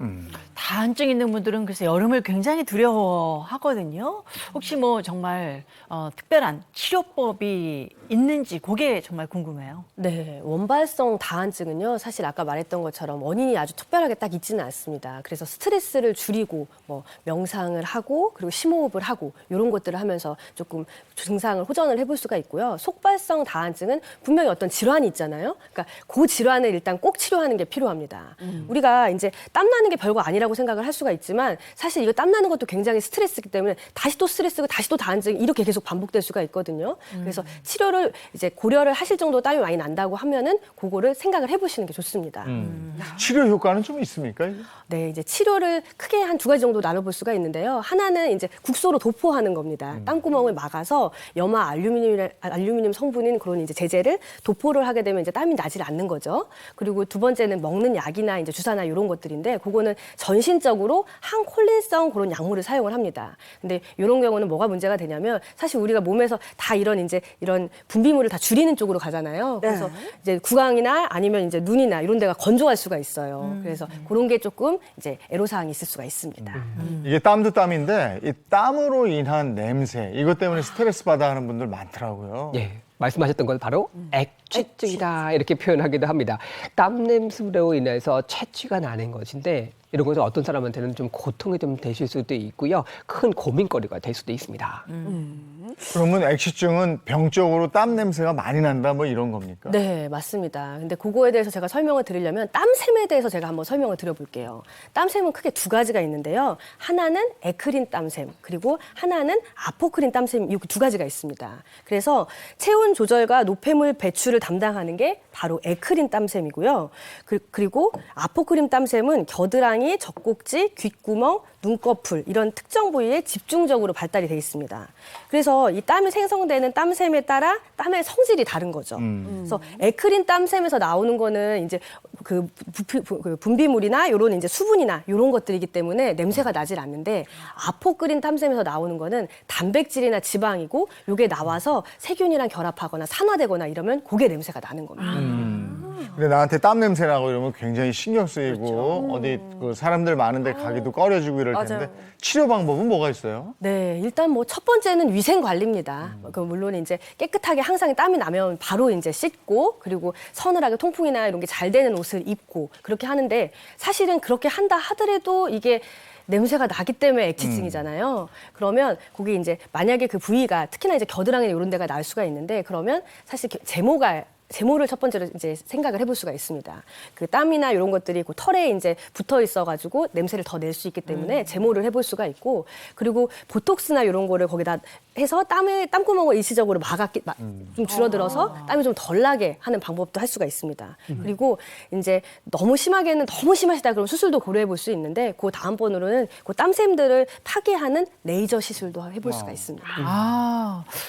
다한증 있는 분들은 그래서 여름을 굉장히 두려워하거든요. 혹시 뭐 정말 특별한 치료법이 있는지 그게 정말 궁금해요. 네, 원발성 다한증은요, 사실 아까 말했던 것처럼 원인이 아주 특별하게 딱 있지는 않습니다. 그래서 스트레스를 줄이고 뭐 명상을 마사지를 하고 그리고 심호흡을 하고 이런 것들을 하면서 조금 증상을 호전을 해볼 수가 있고요. 속발성 다한증은 분명히 어떤 질환이 있잖아요. 그러니까 그 질환을 일단 꼭 치료하는 게 필요합니다. 우리가 이제 땀 나는 게 별거 아니라고 생각을 할 수가 있지만 사실 이거 땀 나는 것도 굉장히 스트레스이기 때문에 다시 또 스트레스고 다시 또 다한증 이렇게 계속 반복될 수가 있거든요. 그래서 치료를 이제 고려를 하실 정도 땀이 많이 난다고 하면은 그거를 생각을 해보시는 게 좋습니다. 치료 효과는 좀 있습니까? 이게? 네, 이제 치료를 크게 한 2가지 정도 나눠볼 수가 있는데요. 하나는 이제 국소로 도포하는 겁니다. 땀구멍을 막아서 염화 알루미늄 성분인 그런 이제 제제를 도포를 하게 되면 이제 땀이 나질 않는 거죠. 그리고 두 번째는 먹는 약이나 이제 주사나 이런 것들인데 그거는 전신적으로 항콜린성 그런 약물을 사용을 합니다. 근데 이런 경우는 뭐가 문제가 되냐면 사실 우리가 몸에서 다 이런 분비물을 다 줄이는 쪽으로 가잖아요. 그래서 이제 구강이나 아니면 이제 눈이나 이런 데가 건조할 수가 있어요. 그래서 그런 게 조금 이제 애로사항이 있을 수가 있습니다. 이게 땀도 땀인데 이 땀으로 인한 냄새 이것 때문에 스트레스 받아 하는 분들 많더라고요. 예, 말씀하셨던 건 바로 액취증이다 이렇게 표현하기도 합니다. 땀 냄새로 인해서 채취가 나는 것인데 이런 것은 어떤 사람한테는 좀 고통이 좀 되실 수도 있고요. 큰 고민거리가 될 수도 있습니다. 그러면 액취증은 병적으로 땀 냄새가 많이 난다 뭐 이런 겁니까? 네, 맞습니다. 근데 그거에 대해서 제가 설명을 드리려면 땀샘에 대해서 제가 한번 설명을 드려볼게요. 땀샘은 크게 2가지가 있는데요. 하나는 에크린 땀샘, 그리고 하나는 아포크린 땀샘 이렇게 2가지가 있습니다. 그래서 체온 조절과 노폐물 배출을 담당하는 게 바로 에크린 땀샘이고요. 그리고 아포크린 땀샘은 겨드랑이, 젖꼭지, 귓구멍, 눈꺼풀 이런 특정 부위에 집중적으로 발달이 돼 있습니다. 그래서 이 땀이 생성되는 땀샘에 따라 땀의 성질이 다른 거죠. 그래서 에크린 땀샘에서 나오는 거는 이제 그 분비물이나 이런 이제 수분이나 이런 것들이기 때문에 냄새가 나질 않는데 아포크린 땀샘에서 나오는 거는 단백질이나 지방이고 이게 나와서 세균이랑 결합하거나 산화되거나 이러면 그게 냄새가 나는 겁니다. 근데 나한테 땀 냄새 나고 이러면 굉장히 신경 쓰이고 어디 그 사람들 많은데 가기도 꺼려지고 이럴 텐데 치료 방법은 뭐가 있어요? 네, 일단 뭐 첫 번째는 위생 관리입니다. 물론 이제 깨끗하게 항상 땀이 나면 바로 이제 씻고 그리고 서늘하게 통풍이나 이런 게 잘 되는 옷을 입고 그렇게 하는데 사실은 그렇게 한다 하더라도 이게 냄새가 나기 때문에 액취증이잖아요. 그러면 거기 이제 만약에 그 부위가 특히나 이제 겨드랑이 이런 데가 날 수가 있는데 그러면 사실 제모를 첫 번째로 이제 생각을 해볼 수가 있습니다. 그 땀이나 이런 것들이 그 털에 이제 붙어 있어가지고 냄새를 더 낼 수 있기 때문에 제모를 해볼 수가 있고 그리고 보톡스나 이런 거를 거기다 해서 땀구멍을 일시적으로 좀 줄어들어서 땀이 좀 덜 나게 하는 방법도 할 수가 있습니다. 그리고 이제 너무 심하시다 그러면 수술도 고려해 볼 수 있는데 그 다음번으로는 그 땀샘들을 파괴하는 레이저 시술도 해볼 수가 있습니다.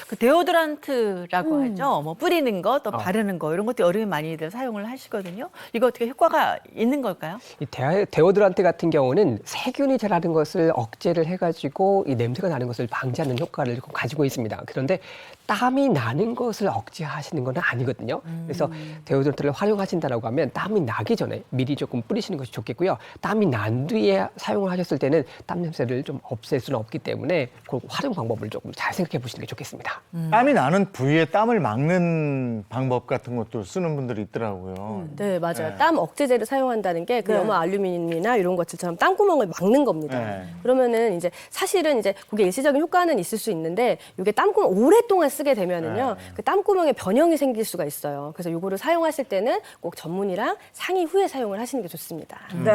그 데오드란트라고 하죠. 뭐 뿌리는 거, 또 바르는 거 이런 것도 여름에 많이들 사용을 하시거든요. 이거 어떻게 효과가 있는 걸까요? 이 데오드란트 같은 경우는 세균이 자라는 것을 억제를 해가지고 이 냄새가 나는 것을 방지하는 효과를 가지고 있습니다. 그런데 땀이 나는 것을 억제하시는 건 아니거든요. 그래서 데오드란트를 활용하신다고 하면 땀이 나기 전에 미리 조금 뿌리시는 것이 좋겠고요. 땀이 난 뒤에 사용을 하셨을 때는 땀 냄새를 좀 없앨 수는 없기 때문에 그 활용 방법을 조금 잘 생각해 보시는 게 좋겠습니다. 땀이 나는 부위에 땀을 막는 방법 같은 것도 쓰는 분들이 있더라고요. 네, 맞아요. 땀 억제제를 사용한다는 게 그 염화 알루미늄이나 이런 것들처럼 땀구멍을 막는 겁니다. 그러면은 이제 사실은 이제 그게 일시적인 효과는 있을 수 있는데 이게 땀구멍 오랫동안 쓰게 되면은요 그 땀구멍에 변형이 생길 수가 있어요. 그래서 이거를 사용하실 때는 꼭 전문의랑 상의 후에 사용을 하시는 게 좋습니다. 네.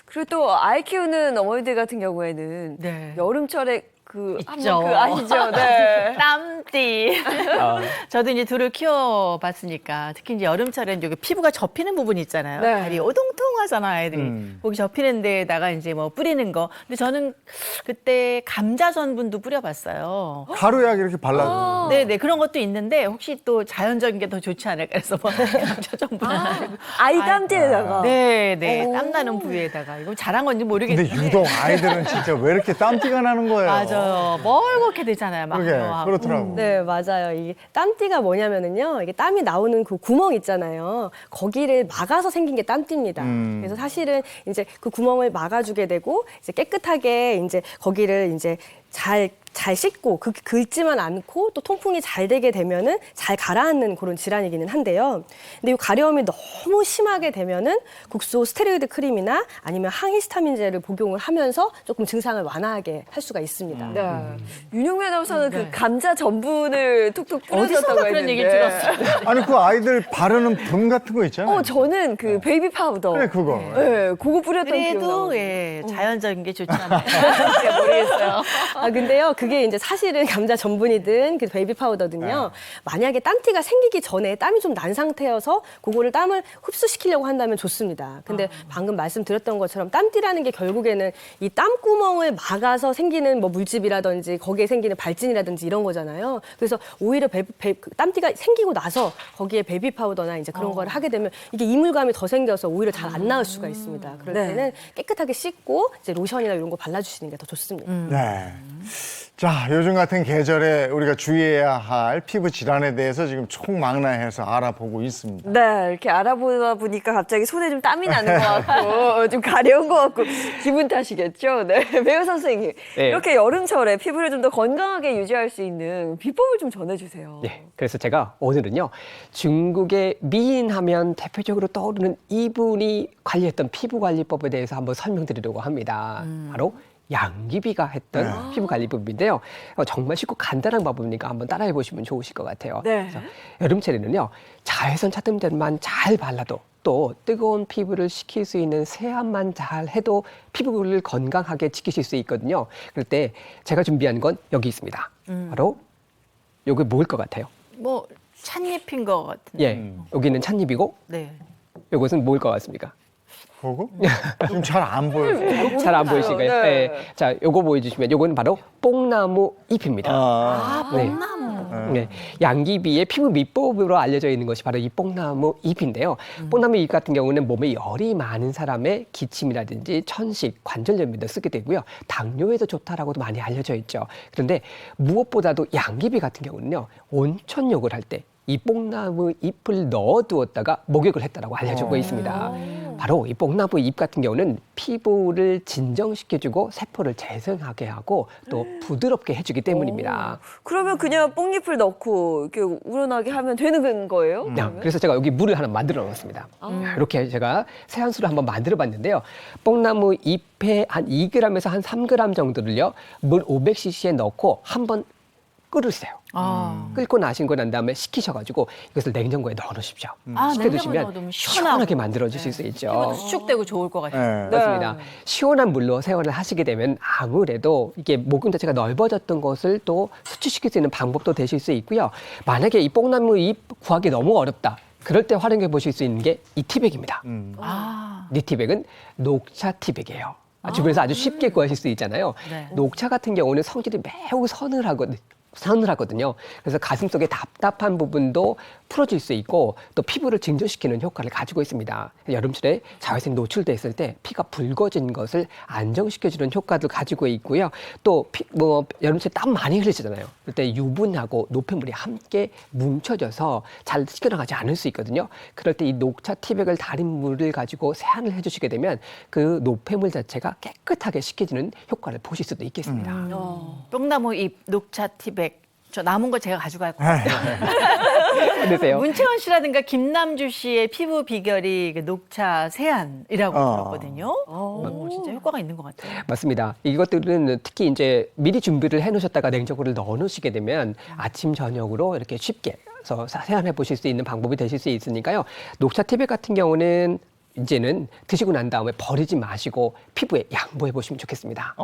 그리고 또 아이 키우는 어머니들 같은 경우에는 여름철에 있죠. 아시죠? 네. 땀띠. 저도 이제 둘을 키워봤으니까 특히 이제 여름철엔 여기 피부가 접히는 부분이 있잖아요. 네. 다리 오동통하잖아, 아이들이. 거기 접히는 데다가 이제 뭐 뿌리는 거. 근데 저는 그때 감자 전분도 뿌려봤어요. 가루약 이렇게 발라줘. 네네, 그런 것도 있는데 혹시 또 자연적인 게 더 좋지 않을까 해서 뭐 감자 전분. 아이 땀띠에다가. 네네, 땀나는 부위에다가. 이거 잘한 건지 모르겠는데. 근데 유독 아이들은 진짜 왜 이렇게 땀띠가 나는 거예요? 맞아요. 멀겋게 되잖아요. 막 그러게, 그렇더라고. 네, 맞아요. 이 땀띠가 뭐냐면은요, 이게 땀이 나오는 그 구멍 있잖아요. 거기를 막아서 생긴 게 땀띠입니다. 그래서 사실은 이제 그 구멍을 막아주게 되고 이제 깨끗하게 이제 거기를 이제 잘 잘 씻고 긁지만 않고 또 통풍이 잘 되게 되면은 잘 가라앉는 그런 질환이기는 한데요. 근데 이 가려움이 너무 심하게 되면은 국소 스테로이드 크림이나 아니면 항히스타민제를 복용을 하면서 조금 증상을 완화하게 할 수가 있습니다. 네. 윤영미 아나운서는 그 감자 전분을 툭툭 뿌려줬다고 어디서 했는데. 그런 얘기를 들었어요? 아니 그 아이들 바르는 분 같은 거 있잖아요. 저는 그 베이비 파우더. 그래 그거. 네, 그거 뿌렸던 기억이 그래도 나거든요. 예, 자연적인 게 좋지 않나요? 잘 모르겠어요. 근데요, 그게 이제 사실은 감자 전분이든 그 베이비 파우더든요. 만약에 땀띠가 생기기 전에 땀이 좀 난 상태여서 그거를 땀을 흡수시키려고 한다면 좋습니다. 근데 방금 말씀드렸던 것처럼 땀띠라는 게 결국에는 이 땀구멍을 막아서 생기는 뭐 물집이라든지 거기에 생기는 발진이라든지 이런 거잖아요. 그래서 오히려 땀띠가 생기고 나서 거기에 베이비 파우더나 이제 그런 걸 하게 되면 이게 이물감이 더 생겨서 오히려 잘 안 나을 수가 있습니다. 그럴 네. 때는 깨끗하게 씻고 이제 로션이나 이런 거 발라주시는 게 더 좋습니다. 네. 자, 요즘 같은 계절에 우리가 주의해야 할 피부 질환에 대해서 지금 총망라해서 알아보고 있습니다. 네, 이렇게 알아보다 보니까 갑자기 손에 좀 땀이 나는 것 같고 좀 가려운 것 같고 기분 탓이겠죠. 네, 배우 선생님 네. 이렇게 여름철에 피부를 좀 더 건강하게 유지할 수 있는 비법을 좀 전해주세요. 네, 그래서 제가 오늘은요 중국의 미인하면 대표적으로 떠오르는 이분이 관리했던 피부 관리법에 대해서 한번 설명드리려고 합니다. 바로 양귀비가 했던 피부 관리법인데요. 정말 쉽고 간단한 방법이니까 한번 따라해 보시면 좋으실 것 같아요. 네. 그래서 여름철에는요 자외선 차단제만 잘 발라도 또 뜨거운 피부를 식힐 수 있는 세안만 잘 해도 피부를 건강하게 지키실 수 있거든요. 그럴 때 제가 준비한 건 여기 있습니다. 바로 요게 뭐일 것 같아요? 뭐 찻잎인 것 같은데. 예, 여기는 찻잎이고 네. 요것은 뭐일 것 같습니까? 그거? 좀 잘 안 보여요. 잘 안 보이시가요? 네. 네. 자, 요거 보여주시면 요거는 바로 뽕나무 잎입니다. 네. 네. 양귀비의 피부 미법으로 알려져 있는 것이 바로 이 뽕나무 잎인데요. 뽕나무 잎 같은 경우는 몸에 열이 많은 사람의 기침이라든지 천식, 관절염에도 쓰게 되고요. 당뇨에도 좋다라고도 많이 알려져 있죠. 그런데 무엇보다도 양귀비 같은 경우는요. 온천욕을 할 때 이 뽕나무 잎을 넣어두었다가 목욕을 했다라고 알려지고 있습니다. 바로 이 뽕나무 잎 같은 경우는 피부를 진정시켜주고 세포를 재생하게 하고 또 부드럽게 해주기 때문입니다. 그러면 그냥 뽕잎을 넣고 이렇게 우러나게 하면 되는 거예요? 그러면? 그래서 제가 여기 물을 하나 만들어 놨습니다. 이렇게 제가 세안수를 한번 만들어 봤는데요. 뽕나무 잎에 한 2g에서 한 3g 정도를요. 물 500cc에 넣고 한번 끓으세요. 끓고 나신 거 난 다음에 식히셔가지고 이것을 냉장고에 넣어놓으십시오. 냉장고에 식혀두시면 넣어두면 시원하게 만들어주실 수 있죠. 피부도 수축되고 좋을 것 같아요. 네. 맞습니다. 시원한 물로 세안을 하시게 되면 아무래도 이게 모공 자체가 넓어졌던 것을 또 수축시킬 수 있는 방법도 되실 수 있고요. 만약에 이 뽕나무 잎 구하기 너무 어렵다. 그럴 때 활용해 보실 수 있는 게 이 티백입니다. 이 티백은 녹차 티백이에요. 주변에서 아주 쉽게 구하실 수 있잖아요. 네. 녹차 같은 경우는 성질이 매우 서늘하거든요. 그래서 가슴속에 답답한 부분도 풀어줄 수 있고 또 피부를 진정시키는 효과를 가지고 있습니다. 여름철에 자외선 노출돼 있을 때 피가 붉어진 것을 안정시켜주는 효과도 가지고 있고요. 또 여름철에 땀 많이 흘리시잖아요. 그때 유분하고 노폐물이 함께 뭉쳐져서 잘 씻겨나가지 않을 수 있거든요. 그럴 때 이 녹차 티백을 달인 물을 가지고 세안을 해주시게 되면 그 노폐물 자체가 깨끗하게 씻겨지는 효과를 보실 수도 있겠습니다. 뽕나무 잎, 녹차 티백. 저 남은 거 제가 가져갈 것 같아요. 어떠세요? 문채원 씨라든가 김남주 씨의 피부 비결이 그 녹차 세안이라고 들었거든요. 진짜 효과가 있는 것 같아요. 맞습니다. 이것들은 특히 이제 미리 준비를 해놓으셨다가 냉장고를 넣어놓으시게 되면 아침 저녁으로 이렇게 쉽게 세안해 보실 수 있는 방법이 되실 수 있으니까요. 녹차 티백 같은 경우는 이제는 드시고 난 다음에 버리지 마시고 피부에 양보해 보시면 좋겠습니다.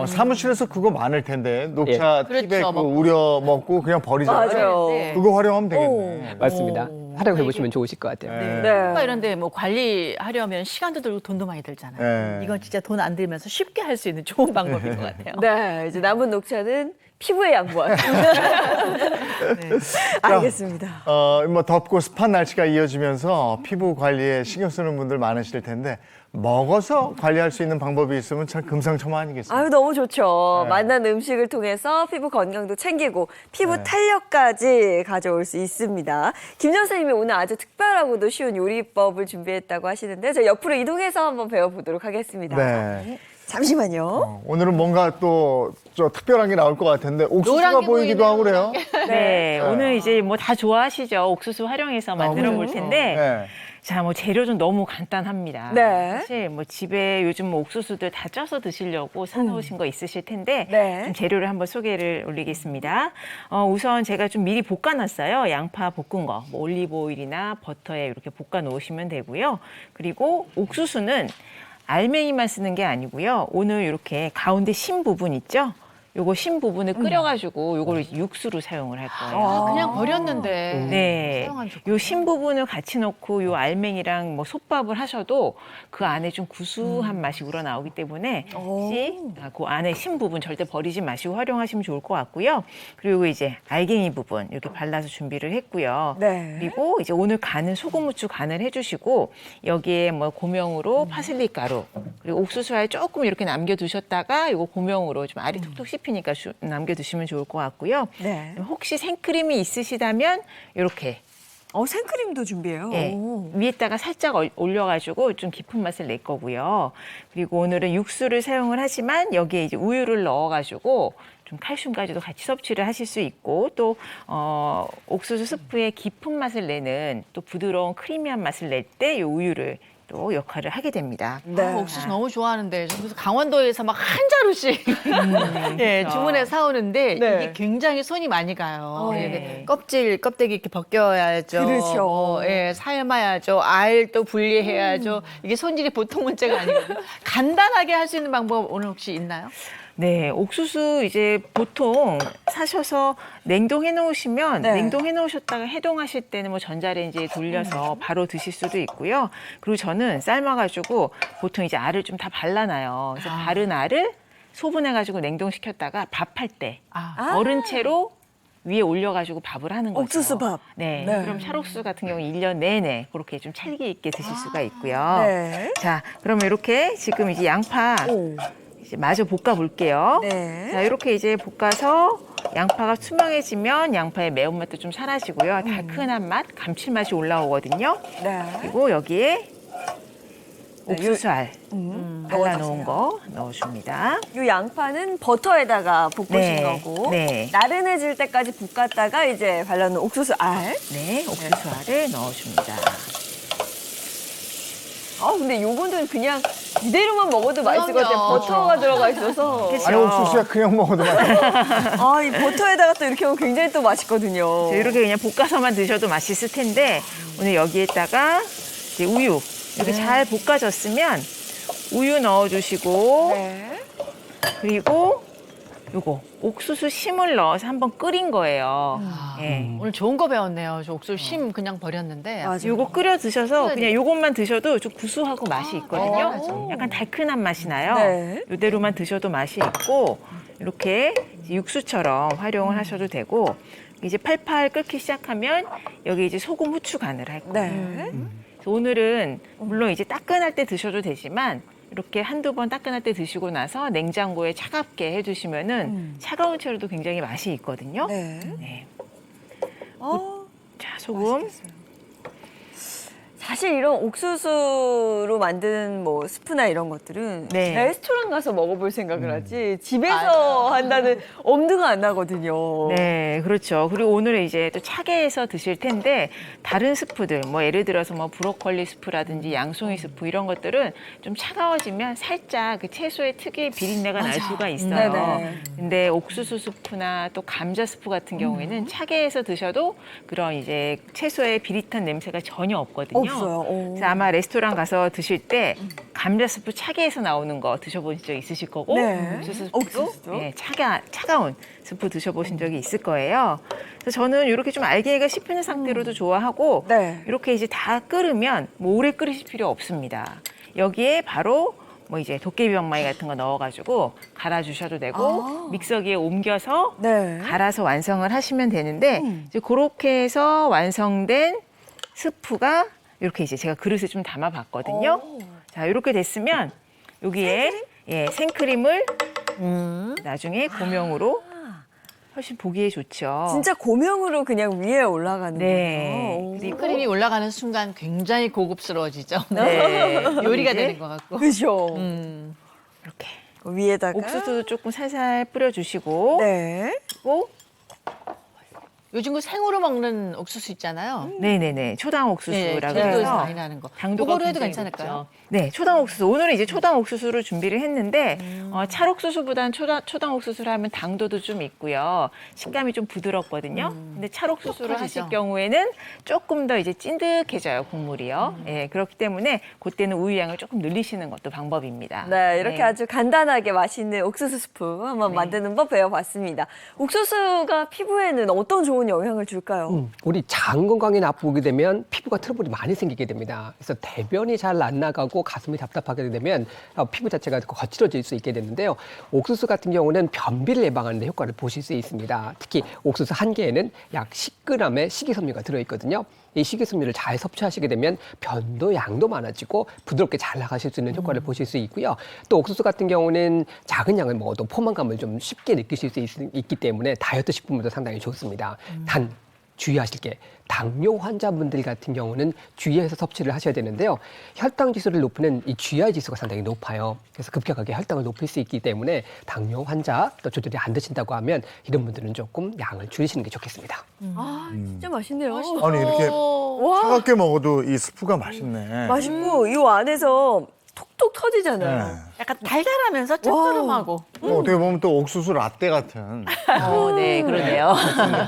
사무실에서 그거 많을 텐데 녹차 예. 티백 그렇죠. 우려 먹고 그냥 버리잖아요. 맞아요. 네. 그거 활용하면 되겠네. 맞습니다. 활용해 보시면 좋으실 것 같아요. 네. 피부과 이런데 뭐 관리하려면 시간도 들고 돈도 많이 들잖아요. 네. 이건 진짜 돈 안 들면서 쉽게 할 수 있는 좋은 방법인 것 같아요. 네, 이제 남은 녹차는 피부에 양보하세요. 네. 알겠습니다. 뭐 덥고 습한 날씨가 이어지면서 피부 관리에 신경 쓰는 분들 많으실 텐데 먹어서 관리할 수 있는 방법이 있으면 참 금상첨화 아니겠습니까? 아유, 너무 좋죠. 네. 맛난 음식을 통해서 피부 건강도 챙기고 피부 탄력까지 가져올 수 있습니다. 김 선생님이 오늘 아주 특별하고도 쉬운 요리법을 준비했다고 하시는데 저희 옆으로 이동해서 한번 배워보도록 하겠습니다. 네. 잠시만요. 오늘은 뭔가 또 저 특별한 게 나올 것 같은데 옥수수가 보이기도 하고 그래요. 네, 오늘 이제 뭐 다 좋아하시죠. 옥수수 활용해서 만들어 볼 텐데. 네. 자, 뭐 재료 좀 너무 간단합니다. 네. 사실 뭐 집에 요즘 뭐 옥수수들 다 쪄서 드시려고 사놓으신 거 있으실 텐데 네. 좀 재료를 한번 소개를 올리겠습니다. 우선 제가 좀 미리 볶아놨어요. 양파 볶은 거, 뭐 올리브 오일이나 버터에 이렇게 볶아 놓으시면 되고요. 그리고 옥수수는 알맹이만 쓰는 게 아니고요. 오늘 이렇게 가운데 심 부분 있죠? 요거 심 부분을 끓여가지고 요거를 육수로 사용을 할 거예요. 그냥 버렸는데. 네, 사용하면 좋겠다. 요 심 부분을 같이 넣고 요 알맹이랑 뭐 솥밥을 하셔도 그 안에 좀 구수한 맛이 우러나오기 때문에 그 안에 심 부분 절대 버리지 마시고 활용하시면 좋을 것 같고요. 그리고 이제 알갱이 부분 이렇게 발라서 준비를 했고요. 네. 그리고 이제 오늘 간은 소금 후추 간을 해주시고 여기에 뭐 고명으로 파슬리 가루 그리고 옥수수알 조금 이렇게 남겨두셨다가 이거 고명으로 좀 알이 톡톡 씹히니까 남겨두시면 좋을 것 같고요. 네. 혹시 생크림이 있으시다면 이렇게 생크림도 준비해요. 예, 위에다가 살짝 올려가지고 좀 깊은 맛을 낼 거고요. 그리고 오늘은 육수를 사용을 하지만 여기에 이제 우유를 넣어가지고 좀 칼슘까지도 같이 섭취를 하실 수 있고 또 옥수수 스프의 깊은 맛을 내는 또 부드러운 크리미한 맛을 낼 때 이 우유를 또 역할을 하게 됩니다. 네. 옥수수 너무 좋아하는데 저 그래서 강원도에서 막 한 자루씩 예, 그렇죠. 주문해 사오는데 네. 이게 굉장히 손이 많이 가요. 네. 껍데기 이렇게 벗겨야죠. 그렇죠. 삶아야죠. 알 또 분리해야죠. 이게 손질이 보통 문제가 아니거든요. 간단하게 할 수 있는 방법 오늘 혹시 있나요? 네, 옥수수 이제 보통 사셔서 냉동해 놓으시면 네. 냉동해 놓으셨다가 해동하실 때는 뭐 전자레인지에 돌려서 바로 드실 수도 있고요. 그리고 저는 삶아가지고 보통 이제 알을 좀 다 발라놔요. 그래서 바른 알을 소분해가지고 냉동시켰다가 밥할 때 얼은 채로 위에 올려가지고 밥을 하는 거죠. 옥수수 밥. 네, 네. 그럼 찰옥수 같은 경우는 1년 내내 그렇게 좀 찰기 있게 드실 수가 있고요. 네. 자, 그러면 이렇게 지금 이제 양파 이제 마저 볶아 볼게요. 네. 자, 이렇게 이제 볶아서 양파가 투명해지면 양파의 매운맛도 좀 사라지고요. 달큰한 맛, 감칠맛이 올라오거든요. 네. 그리고 여기에 옥수수알 발라놓은 넣어주세요. 거 넣어줍니다. 이 양파는 버터에다가 볶으신 네, 거고 네. 나른해질 때까지 볶았다가 이제 발라놓은 옥수수 알. 네, 옥수수알을 넣어줍니다. 근데 요거는 그냥 이대로만 먹어도 맛있을 것 같아요. 그럼요. 버터가 들어가 있어서. 아니 옥수수야 그냥 먹어도 맛있어. 이 버터에다가 또 이렇게 하면 굉장히 또 맛있거든요. 이렇게 그냥 볶아서만 드셔도 맛있을 텐데 오늘 여기에다가 이제 우유 이렇게 잘 볶아졌으면 우유 넣어주시고 네. 그리고 요거 옥수수 심을 넣어서 한번 끓인 거예요. 예. 오늘 좋은 거 배웠네요. 저 옥수수 심 그냥 버렸는데. 요거 끓여 드셔서 그냥 요것만 드셔도 좀 구수하고 맛이 있거든요. 약간 달큰한 맛이 나요. 네. 요대로만 드셔도 맛이 있고 이렇게 이제 육수처럼 활용을 하셔도 되고 이제 팔팔 끓기 시작하면 여기 이제 소금 후추 간을 할 거예요. 네. 그래서 오늘은 물론 이제 따끈할 때 드셔도 되지만 이렇게 한두 번 따끈할 때 드시고 나서 냉장고에 차갑게 해두시면은 차가운 채로도 굉장히 맛이 있거든요. 네. 네. 어, 자, 소금. 맛있겠어요. 사실 이런 옥수수로 만든 뭐 스프나 이런 것들은 네. 레스토랑 가서 먹어볼 생각을 하지 집에서 한다는 엄두가 안 나거든요. 네, 그렇죠. 그리고 오늘은 이제 또 차게 해서 드실 텐데 다른 스프들, 뭐 예를 들어서 뭐 브로콜리 스프라든지 양송이 스프 이런 것들은 좀 차가워지면 살짝 그 채소의 특유의 비린내가 날 수가 있어요. 네네. 근데 옥수수 스프나 또 감자 스프 같은 경우에는 차게 해서 드셔도 그런 이제 채소의 비릿한 냄새가 전혀 없거든요. 없어요. 오. 그래서 아마 레스토랑 가서 드실 때 감자 스프 차게 해서 나오는 거 드셔보신 적 있으실 거고 네. 옥수수 스프도 옥수수도? 네, 차가운 스프 드셔보신 적이 있을 거예요. 그래서 저는 이렇게 좀 알갱이가 씹히는 상태로도 좋아하고 네. 이렇게 이제 다 끓으면 뭐 오래 끓이실 필요 없습니다. 여기에 바로 뭐 이제 도깨비 방망이 같은 거 넣어가지고 갈아주셔도 되고 믹서기에 옮겨서 네. 갈아서 완성을 하시면 되는데 이제 그렇게 해서 완성된 스프가 이렇게 이제 제가 그릇에 좀 담아봤거든요. 자, 이렇게 됐으면 여기에 생크림을 나중에 고명으로 훨씬 보기에 좋죠. 진짜 고명으로 그냥 위에 올라가는 네. 거예요. 그리고 크림이 올라가는 순간 굉장히 고급스러워지죠. 네. 요리가 이제 되는 것 같고. 그죠. 이렇게 위에다가 옥수수도 조금 살살 뿌려주시고 네. 그리고 요즘 그 생으로 먹는 옥수수 있잖아요. 네네네 초당 옥수수라고 제주도에서 해서 많이 나는 거. 당도가 그거로 해도 굉장히 괜찮을까요? 높죠. 네, 초당 옥수수. 오늘은 이제 초당 옥수수를 준비를 했는데 찰옥수수보다는 초당 옥수수를 하면 당도도 좀 있고요. 식감이 좀 부드럽거든요. 근데 찰옥수수를 하실 경우에는 조금 더 이제 찐득해져요, 국물이요. 예, 그렇기 때문에 그때는 우유 양을 조금 늘리시는 것도 방법입니다. 네, 이렇게 아주 간단하게 맛있는 옥수수 스프 한번 만드는 법 배워봤습니다. 옥수수가 피부에는 어떤 좋은 영향을 줄까요? 우리 장 건강이 나쁘게 되면 피부가 트러블이 많이 생기게 됩니다. 그래서 대변이 잘 안 나가고 가슴이 답답하게 되면 피부 자체가 거칠어질 수 있게 되는데요. 옥수수 같은 경우는 변비를 예방하는 데 효과를 보실 수 있습니다. 특히 옥수수 한 개에는 약 10g의 식이섬유가 들어있거든요. 이 식이섬유를 잘 섭취하시게 되면 변도 양도 많아지고 부드럽게 잘 나가실 수 있는 효과를 보실 수 있고요. 또 옥수수 같은 경우는 작은 양을 먹어도 포만감을 좀 쉽게 느끼실 수 있기 때문에 다이어트 식품으로도 상당히 좋습니다. 단 주의하실 게 당뇨 환자분들 같은 경우는 주의해서 섭취를 하셔야 되는데요. 혈당 지수를 높이는 이 GI 지수가 상당히 높아요. 그래서 급격하게 혈당을 높일 수 있기 때문에 당뇨 환자 또 조절이 안 되신다고 하면 이런 분들은 조금 양을 줄이시는 게 좋겠습니다. 아, 진짜 맛있네요. 아니 이렇게 와, 차갑게 먹어도 이 스프가 맛있네. 맛있고 이 안에서 톡톡 터지잖아요. 네. 약간 달달하면서 짭조름하고. 어떻게 보면 또 옥수수 라떼 같은 네, 그러네요.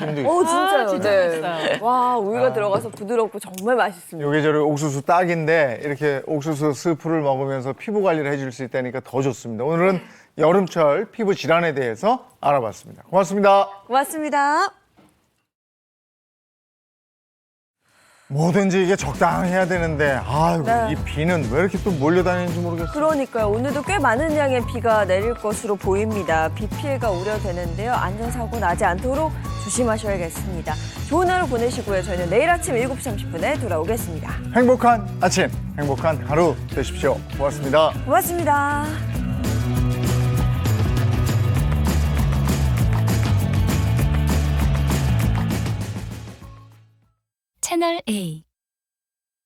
느낌도 있어요. 진짜요. 진짜 네. 맛있어요. 와, 우유가 들어가서 부드럽고 정말 맛있습니다. 요게 옥수수 딱인데 이렇게 옥수수 스프를 먹으면서 피부 관리를 해줄 수 있다니까 더 좋습니다. 오늘은 여름철 피부 질환에 대해서 알아봤습니다. 고맙습니다. 고맙습니다. 뭐든지 이게 적당히 해야 되는데 아유 네. 이 비는 왜 이렇게 또 몰려다니는지 모르겠어요. 그러니까요. 오늘도 꽤 많은 양의 비가 내릴 것으로 보입니다. 비 피해가 우려되는데요. 안전사고 나지 않도록 조심하셔야겠습니다. 좋은 하루 보내시고요. 저희는 내일 아침 7시 30분에 돌아오겠습니다. 행복한 아침, 행복한 하루 되십시오. 고맙습니다. 고맙습니다. 채널 A